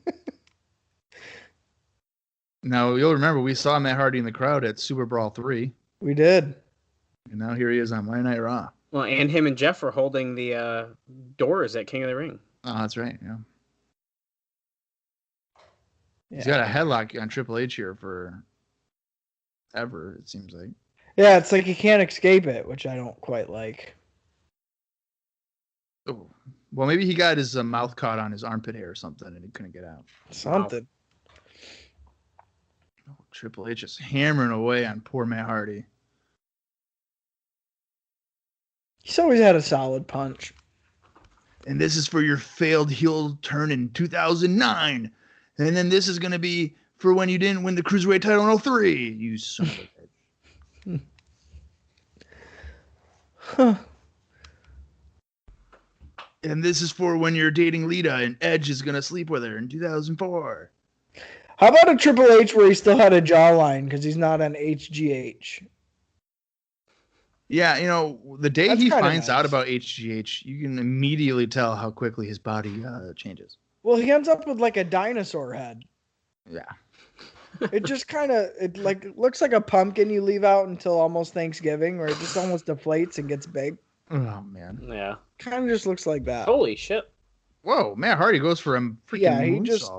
Now, you'll remember we saw Matt Hardy in the crowd at Super Brawl 3. We did. And now here he is on Monday Night Raw. Well, and him and Jeff were holding the doors at King of the Ring. Oh, that's right, yeah. He's got a headlock on Triple H here for ever, it seems like. Yeah, it's like he can't escape it, which I don't quite like. Oh. Well, maybe he got his mouth caught on his armpit hair or something and he couldn't get out. Something. Oh, Triple H is hammering away on poor Matt Hardy. He's always had a solid punch. And this is for your failed heel turn in 2009. And then this is going to be for when you didn't win the Cruiserweight title in 03. You son of a bitch. Huh. And this is for when you're dating Lita and Edge is going to sleep with her in 2004. How about a Triple H where he still had a jawline because he's not on HGH? Yeah, you know, the day he finds out about HGH, you can immediately tell how quickly his body changes. Well, he ends up with like a dinosaur head. Yeah. It just kind of looks like a pumpkin you leave out until almost Thanksgiving, where it just almost deflates and gets big. Oh man. Yeah. Kind of just looks like that. Holy shit. Whoa, Matt Hardy goes for a freaking he moonsault. just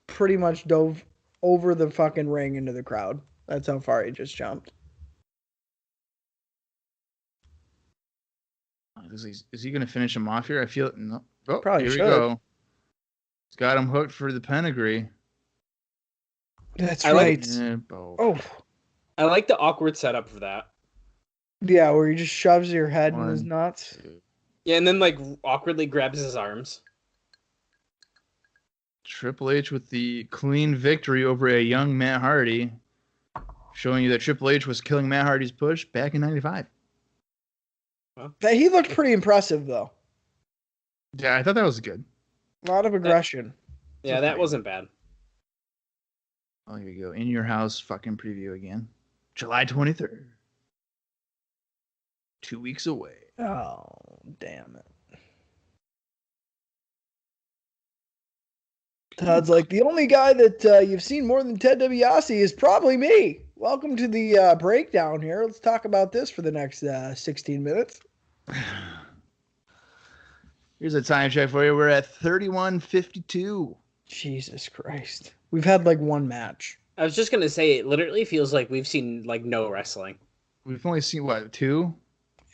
pretty much dove over the fucking ring into the crowd. That's how far he just jumped. Is he going to finish him off here? I feel no. Oh, Probably here should. we go. He's got him hooked for the pedigree. That's I right. Oh. I like the awkward setup for that. Yeah, where he just shoves your head in his nuts. Yeah, and then like awkwardly grabs his arms. Triple H with the clean victory over a young Matt Hardy, showing you that Triple H was killing Matt Hardy's push back in '95. He looked pretty impressive, though. Yeah, I thought that was good. A lot of aggression. Yeah, that wasn't bad. Oh, here you go. In Your House fucking preview again. July 23rd. 2 weeks away. Oh, damn it. Todd's like, the only guy that you've seen more than Ted DiBiase is probably me. Welcome to the breakdown here. Let's talk about this for the next 16 minutes. Here's a time check for you. We're at 31:52. Jesus Christ. We've had like one match. I was just gonna say, it literally feels like we've seen like no wrestling. We've only seen what, 2?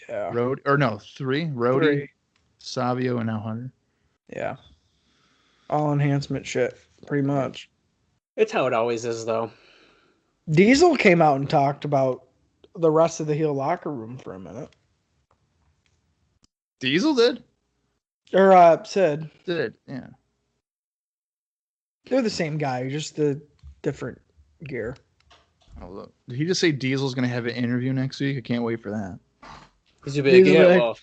Yeah. 3. Roadie, 3. Savio, and now Hunter. Yeah. All enhancement shit, pretty much. It's how it always is, though. Diesel came out and talked about the rest of the heel locker room for a minute. Diesel did? Or Sid. Did, yeah. They're the same guy, just the different gear. Oh, look. Did he just say Diesel's going to have an interview next week? I can't wait for that. He's gonna be like, Diesel yeah, like, well.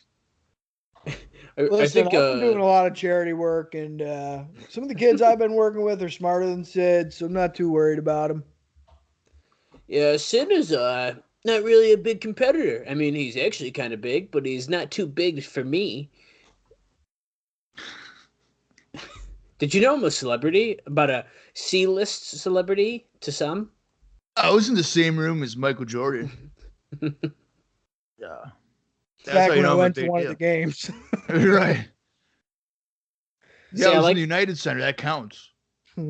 Listen, I think I've been doing a lot of charity work, and some of the kids I've been working with are smarter than Sid, so I'm not too worried about him. Yeah, Sid is not really a big competitor. I mean, he's actually kind of big, but he's not too big for me. Did you know I'm a celebrity? About a C-list celebrity to some? I was in the same room as Michael Jordan. Yeah. Back when I went to one of the games. Right. Yeah, See, I was in the United Center. That counts.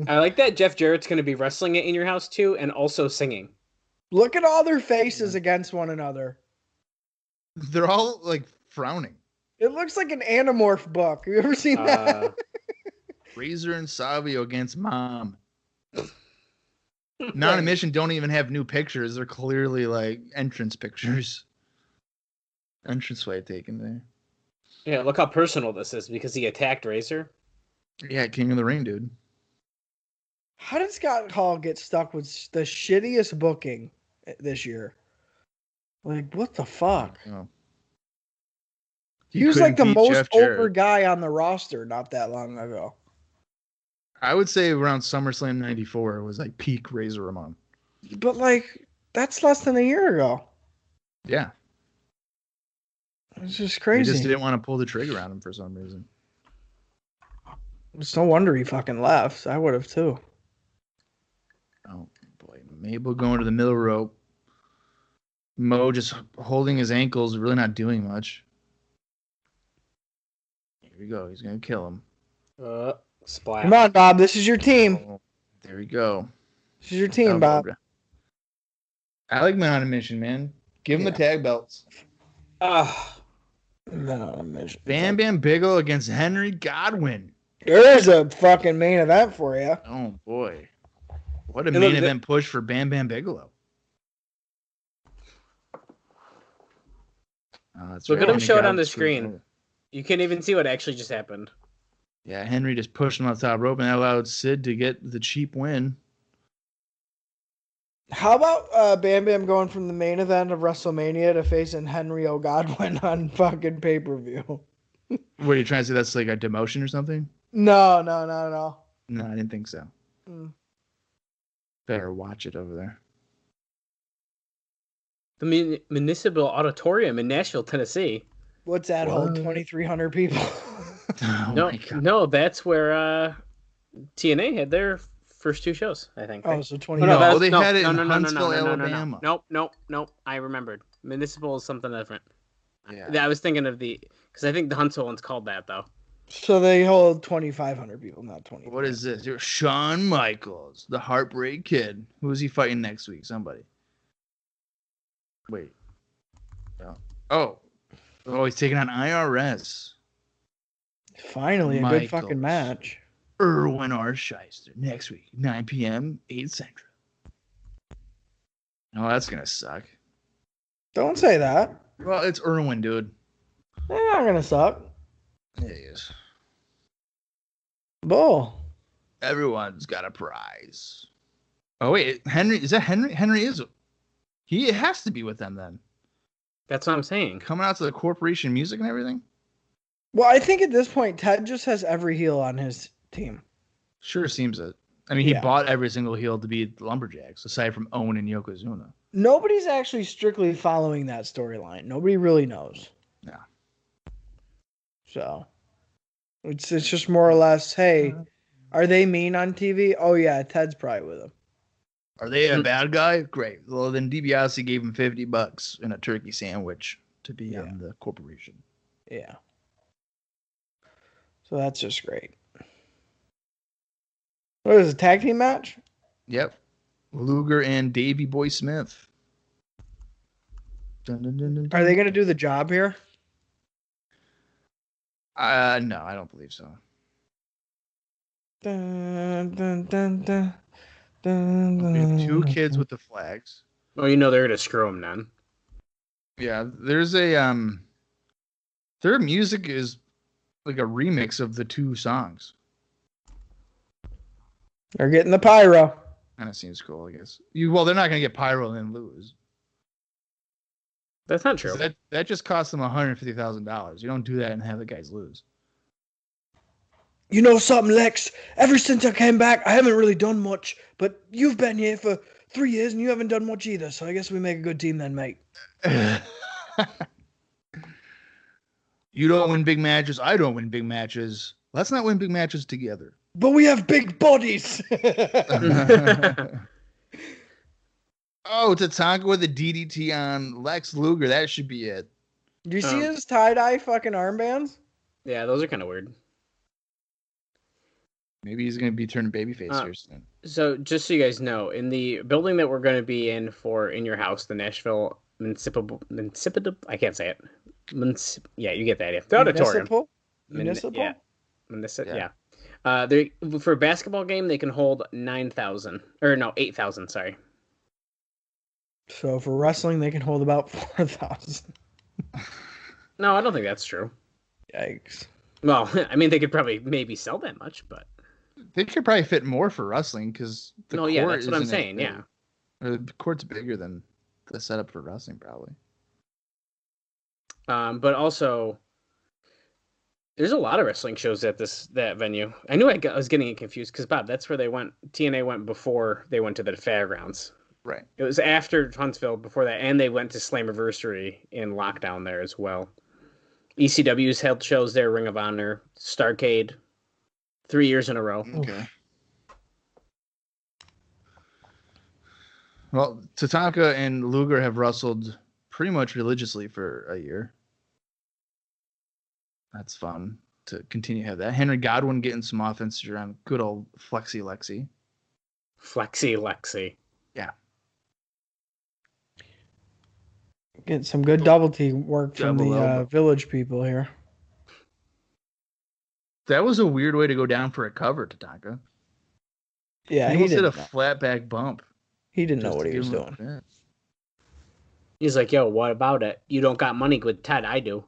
I like that Jeff Jarrett's going to be wrestling it in your house, too, and also singing. Look at all their faces against one another. They're all, like, frowning. It looks like an Animorph book. You ever seen that? Razor and Savio against Mom. Non-admission don't even have new pictures. They're clearly, like, entrance pictures. Entranceway taken there. Yeah, look how personal this is, because he attacked Razor. Yeah, King of the Ring, dude. How did Scott Hall get stuck with the shittiest booking this year? Like, what the fuck? Oh. He was like the most over guy on the roster not that long ago. I would say around SummerSlam 94 was like peak Razor Ramon. But like, that's less than a year ago. Yeah. It's just crazy. He just didn't want to pull the trigger on him for some reason. It's no wonder he fucking left. I would have too. Oh boy, Mabel going to the middle rope. Mo just holding his ankles, really not doing much. Here we go. He's gonna kill him. Splash. Come on, Bob. This is your team. Oh, there we go. This is your team, Bob. I like my on a mission, man. Give him the tag belts. Bam Bam Bigelow against Henry Godwin. There's a fucking main event for you. Oh boy, what a main event push for Bam Bam Bigelow. Look at him show it on the screen. You can't even see what actually just happened. Yeah, Henry just pushed him on the top rope, and that allowed Sid to get the cheap win. How about Bam Bam going from the main event of WrestleMania to facing Henry Godwin on fucking pay-per-view? What are you trying to say? That's like a demotion or something? No. No, I didn't think so. Better watch it over there. The Municipal Auditorium in Nashville, Tennessee. What's that? Hold 2,300 people. No, that's where TNA had their first 2 shows, I think. Oh, so 20. No, they had it in Huntsville, Alabama. Nope. I remembered. Municipal is something different. Yeah. I was thinking of because I think the Huntsville one's called that, though. So they hold 2,500 people, not 20. What is this? You're Shawn Michaels, the Heartbreak Kid. Who is he fighting next week? Somebody. Wait. Oh, he's taking on IRS. Finally, a good fucking match. Erwin R. Shyster next week, 9 p.m., 8 Central. Oh, that's going to suck. Don't say that. Well, it's Erwin, dude. They're not going to suck. Yeah, he is. Bull. Everyone's got a prize. Oh, wait. Henry, is that Henry? Henry is. He has to be with them then. That's what I'm saying. Coming out to the corporation music and everything? Well, I think at this point, Ted just has every heel on his team. Sure seems it. I mean, he bought every single heel to be the Lumberjacks, aside from Owen and Yokozuna. Nobody's actually strictly following that storyline. Nobody really knows. Yeah. So, it's just more or less, hey, Are they mean on TV? Oh yeah, Ted's probably with him. Are they a bad guy? Great. Well, then DiBiase gave him $50 and a turkey sandwich to be on the corporation. Yeah. So that's just great. What is it, a tag team match? Yep. Luger and Davey Boy Smith. Dun, dun, dun, dun, dun. Are they going to do the job here? No, I don't believe so. Dun, dun, dun, dun, We have two dun, kids with the flags. Well, you know they're gonna screw him then. Yeah, there's a their music is like a remix of the two songs. They're getting the pyro. Kind of seems cool, I guess. Well, they're not gonna get pyro and then lose. That's not true. That just cost them $150,000. You don't do that and have the guys lose. You know something, Lex? Ever since I came back, I haven't really done much. But you've been here for 3 years and you haven't done much either. So I guess we make a good team then, mate. You don't win big matches. I don't win big matches. Let's not win big matches together. But we have big bodies. Oh, Tatanka with a DDT on Lex Luger. That should be it. Do you see his tie-dye fucking armbands? Yeah, those are kind of weird. Maybe he's going to be turning babyface here soon. So, just so you guys know, in the building that we're going to be in your house, the Nashville Municipal, I can't say it. Yeah, you get the idea. The auditorium. Municipal? Yeah. They for a basketball game, they can hold 8,000, sorry. So for wrestling, they can hold about 4,000. No, I don't think that's true. Yikes. Well, I mean, they could probably maybe sell that much, but they could probably fit more for wrestling because that's what I'm saying. Yeah, the court's bigger than the setup for wrestling, probably. But also, there's a lot of wrestling shows at that venue. I knew I was getting it confused because Bob, that's where they went. TNA went before they went to the fairgrounds. Right. It was after Huntsville before that, and they went to Slammiversary in lockdown there as well. ECW's held shows there, Ring of Honor, Starrcade, 3 years in a row. Okay. Well, Tatanka and Luger have wrestled pretty much religiously for a year. That's fun to continue to have that. Henry Godwin getting some offense around good old Flexi Lexi. Flexi Lexi. Yeah. Get some good double team work from Double the elbow. Village people here. That was a weird way to go down for a cover, Tatanka. Yeah, he he almost did didn't a know. flat back bump. He didn't know just what to he was give him a doing. pin. He's like, yo, what about it? You don't got money with Ted, I do.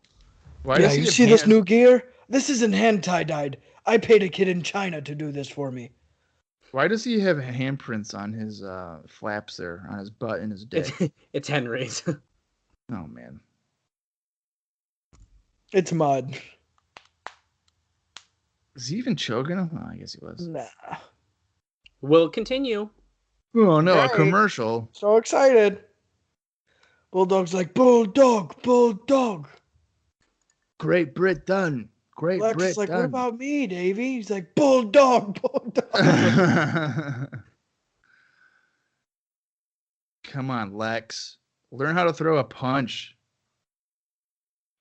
Why Yeah, does he you have see this hands- new gear? This isn't hentai dyed. I paid a kid in China to do this for me. Why does he have handprints on his flaps there, on his butt and his dick? It's Henry's. Oh, man. It's mud. Is he even choking him? Oh, I guess he was. Nah. We'll continue. Oh, no, Right. a commercial. So excited. Bulldog's like, Bulldog, Bulldog. Great Brit done. Great Lex Brit is like, done. what about me, Davey? He's like, Bulldog, Bulldog. Come on, Lex. Learn how to throw a punch.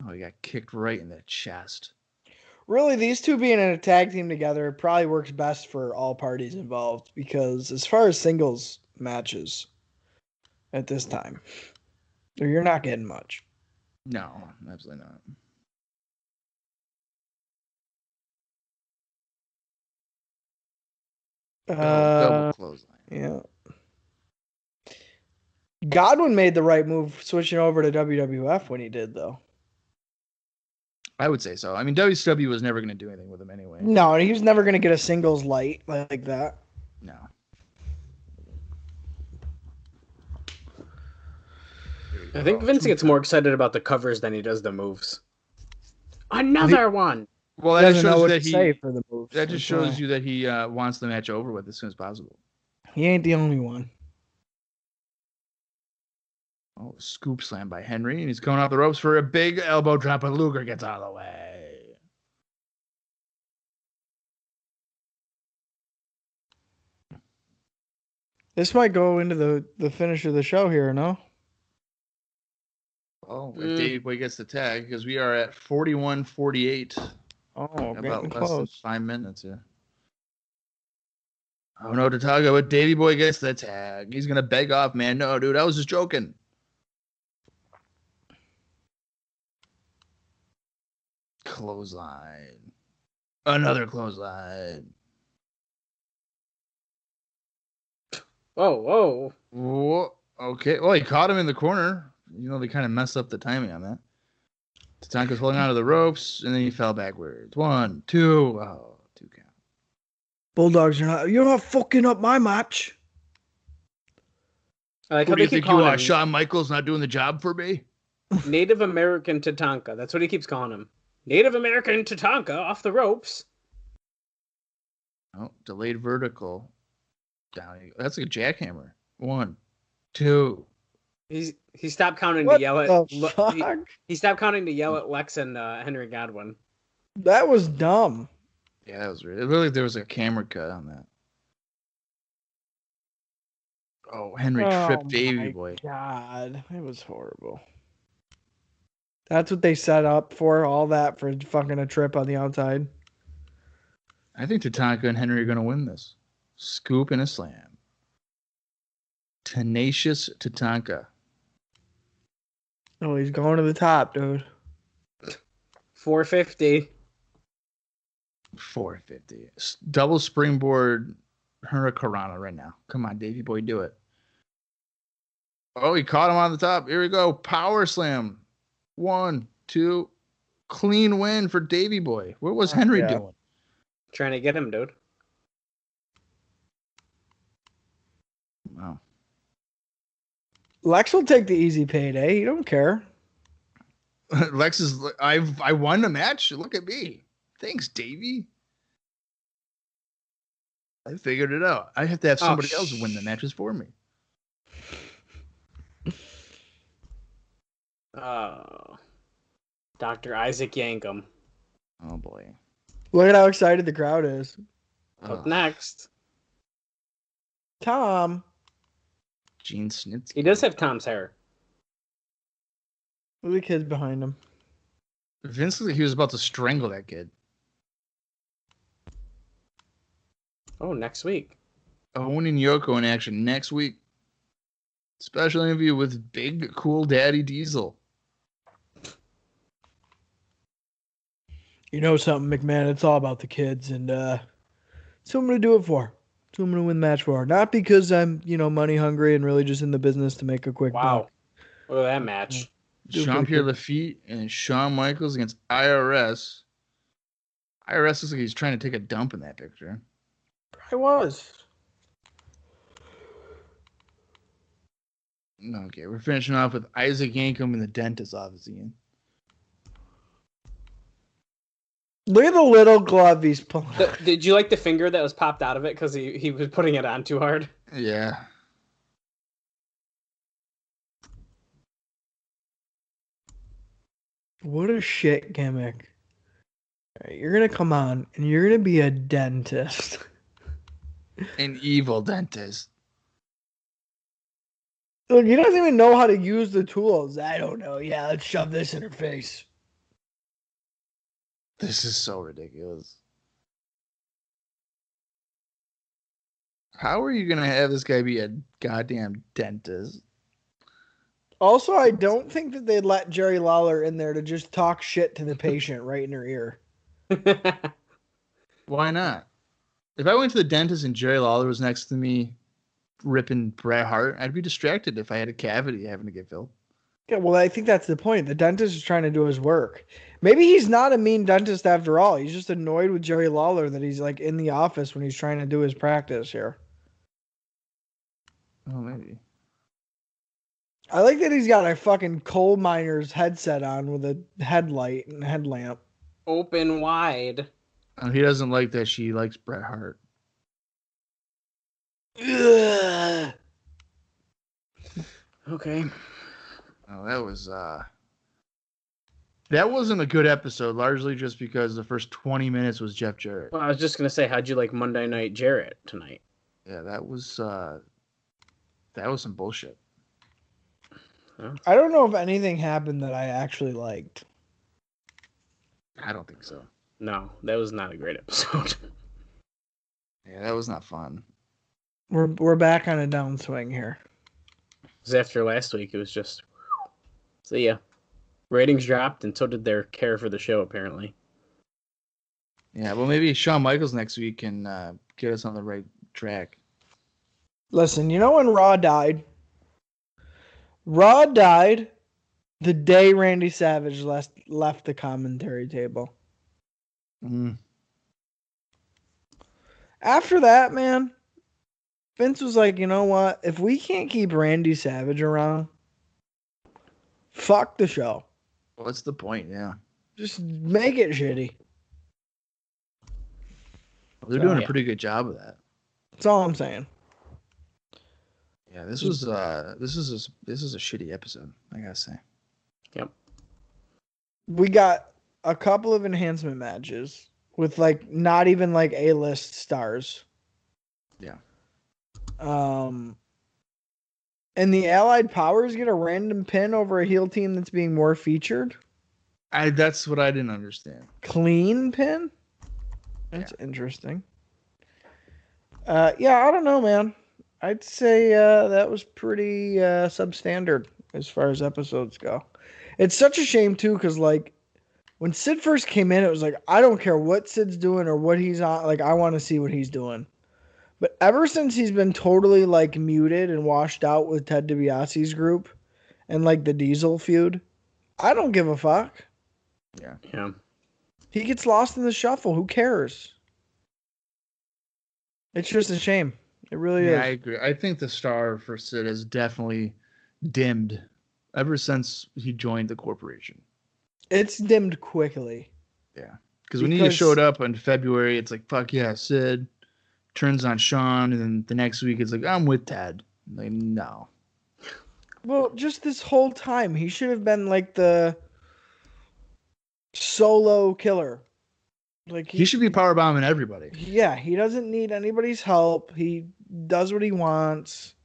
Oh, he got kicked right in the chest. Really, these two being in a tag team together probably works best for all parties involved because as far as singles matches at this time, you're not getting much. No, absolutely not. Double clothesline. Yeah. Godwin made the right move switching over to WWF when he did, though. I would say so. I mean, WCW was never going to do anything with him anyway. No, he was never going to get a singles light like that. No. I think Vince gets more excited about the covers than he does the moves. Another one. Well, He that doesn't just know shows what that to he. say for the moves. That just That's shows why. you that he wants the match over with as soon as possible. He ain't the only one. Oh, scoop slam by Henry, and he's coming off the ropes for a big elbow drop, but Luger gets out of the way. This might go into the finish of the show here, no? Oh, if Davey Boy gets the tag, because we are at 41-48. Oh, About getting less than close. 5 minutes, yeah. Oh no, Tatanka, but Davey Boy gets the tag. He's gonna beg off, man. No, dude, I was just joking. Clothesline. Another clothesline. Whoa. Whoa. Okay. Well, he caught him in the corner. You know, they kind of messed up the timing on that. Tatanka's holding onto the ropes, and then he fell backwards. 1, 2. Oh, 2 count. Bulldogs, you're not fucking up my match. I like Who how do they you keep think you calling are? him Shawn Michaels not doing the job for me? Native American Tatanka. That's what he keeps calling him. Native American Tatanka off the ropes. Oh, delayed vertical. Down. That's a jackhammer. 1, 2. He stopped counting What to yell at the fuck? he stopped counting to yell at Lex and Henry Godwin. That was dumb. Yeah, that was really. It looked like there was a camera cut on that. Oh, Henry tripped Davey Boy. God, it was horrible. That's what they set up for, all that for fucking a trip on the outside. I think Tatanka and Henry are going to win this. Scoop and a slam. Tenacious Tatanka. Oh, he's going to the top, dude. 450. 450. Double springboard Hurricanrana right now. Come on, Davey Boy, do it. Oh, he caught him on the top. Here we go. Power slam. 1, 2. Clean win for Davey Boy. What was Henry doing? Trying to get him, dude. Wow. Lex will take the easy payday. He don't care. Lex is. I won the match. Look at me. Thanks, Davey. I figured it out. I have to have somebody else win the matches for me. Dr. Isaac Yankum. Oh boy. Look at how excited the crowd is. Up next. Tom. Gene Snitsky. He does have Tom's hair. Look at the kids behind him. Vince looked like he was about to strangle that kid. Oh, next week. Owen and Yoko in action next week. Special interview with Big Cool Daddy Diesel. You know something, McMahon? It's all about the kids, and that's who I'm going to do it for. That's who I'm going to win the match for. Not because I'm, money hungry and really just in the business to make a quick buck. Look at that match. Jean-Pierre Lafitte and Shawn Michaels against IRS. IRS looks like he's trying to take a dump in that picture. I was. Okay, we're finishing off with Isaac Yankum in the dentist's office again. Look at the little glove he's pulling. Did you like the finger that was popped out of it because he was putting it on too hard? Yeah. What a shit gimmick. Right, you're going to come on and you're going to be a dentist. An evil dentist. Look, he doesn't even know how to use the tools. I don't know. Yeah, let's shove this in her face. This is so ridiculous. How are you going to have this guy be a goddamn dentist? Also, I don't think that they'd let Jerry Lawler in there to just talk shit to the patient right in her ear. Why not? If I went to the dentist and Jerry Lawler was next to me ripping Bret Hart, I'd be distracted if I had a cavity having to get filled. Yeah, well, I think that's the point. The dentist is trying to do his work. Maybe he's not a mean dentist after all. He's just annoyed with Jerry Lawler that he's like in the office when he's trying to do his practice here. Oh, maybe. I like that he's got a fucking coal miner's headset on with a headlight and headlamp. Open wide. He doesn't like that she likes Bret Hart. Ugh. Okay. Oh, that wasn't a good episode, largely just because the first 20 minutes was Jeff Jarrett. Well, I was just going to say, how'd you like Monday Night Jarrett tonight? Yeah, that was That was some bullshit. I don't know if anything happened that I actually liked. I don't think so. No, that was not a great episode. Yeah, that was not fun. We're back on a downswing here. Because after last week, it was just, see ya. Ratings dropped, and so did their care for the show, apparently. Yeah, well, maybe Shawn Michaels next week can get us on the right track. Listen, you know when Raw died? Raw died the day Randy Savage left the commentary table. Mm. After that, man, Vince was like, you know what? If we can't keep Randy Savage around, fuck the show. What's the point? Yeah. Just make it shitty. They're doing a pretty good job of that. That's all I'm saying. Yeah, this is a shitty episode, I gotta say. Yep. We got a couple of enhancement matches with like not even like A-list stars. Yeah. And the Allied Powers get a random pin over a heel team that's being more featured. That's what I didn't understand. Clean pin? That's interesting. Yeah, I don't know, man. I'd say that was pretty substandard as far as episodes go. It's such a shame, too, because, like, when Sid first came in, it was like, I don't care what Sid's doing or what he's on. Like, I want to see what he's doing. But ever since he's been totally, like, muted and washed out with Ted DiBiase's group and, like, the Diesel feud, I don't give a fuck. Yeah. Yeah. He gets lost in the shuffle. Who cares? It's just a shame. It really is. I agree. I think the star for Sid has definitely dimmed ever since he joined the corporation. It's dimmed quickly. Yeah. Because when he showed up in February, it's like, fuck yeah, Sid. Turns on Sean, and then the next week it's like, I'm with Ted. Like, no. Well, just this whole time, he should have been like the solo killer. Like he should be powerbombing everybody. Yeah, he doesn't need anybody's help. He does what he wants,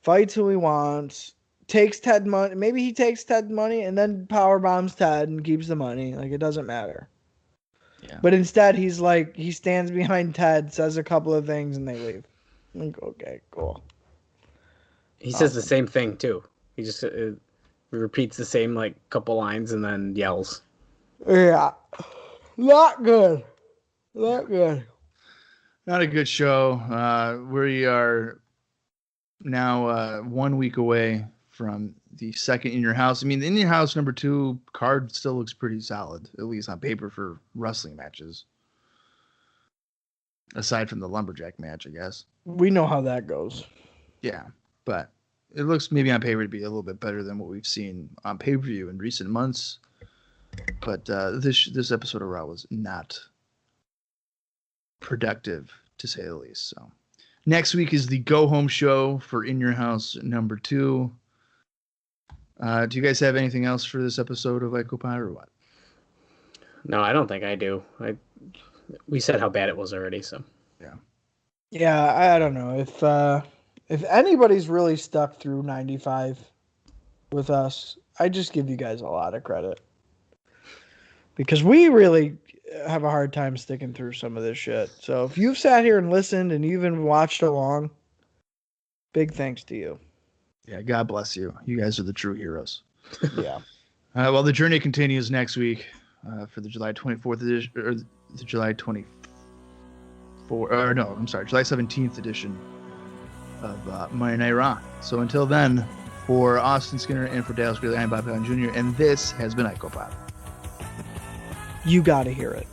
fights who he wants, takes Ted money. Maybe he takes Ted money and then powerbombs Ted and keeps the money. Like, it doesn't matter. Yeah. But instead, he's like, he stands behind Ted, says a couple of things, and they leave. Like, okay, cool. He says the same thing, too. He just repeats the same, like, couple lines and then yells. Yeah. Not good. Not good. Not a good show. We are now 1 week away from the second In Your House. I mean, the In Your House #2 card still looks pretty solid, at least on paper for wrestling matches. Aside from the lumberjack match, I guess. We know how that goes. Yeah, but it looks maybe on paper to be a little bit better than what we've seen on pay-per-view in recent months. But this episode of Raw was not productive, to say the least. So next week is the go-home show for In Your House #2. Do you guys have anything else for this episode of Icopod or what? No, I don't think I do. We said how bad it was already, so. Yeah, I don't know. If anybody's really stuck through 95 with us, I just give you guys a lot of credit. Because we really have a hard time sticking through some of this shit. So if you've sat here and listened and you even watched along, big thanks to you. Yeah, God bless you. You guys are the true heroes. Yeah. Well, the journey continues next week for the July 24th edition, or the July 24th. July 17th edition of Monday Night Raw. So until then, for Austin Skinner and for Dallas Greeley, I'm Bob Allen Jr., and this has been Icopod. You got to hear it.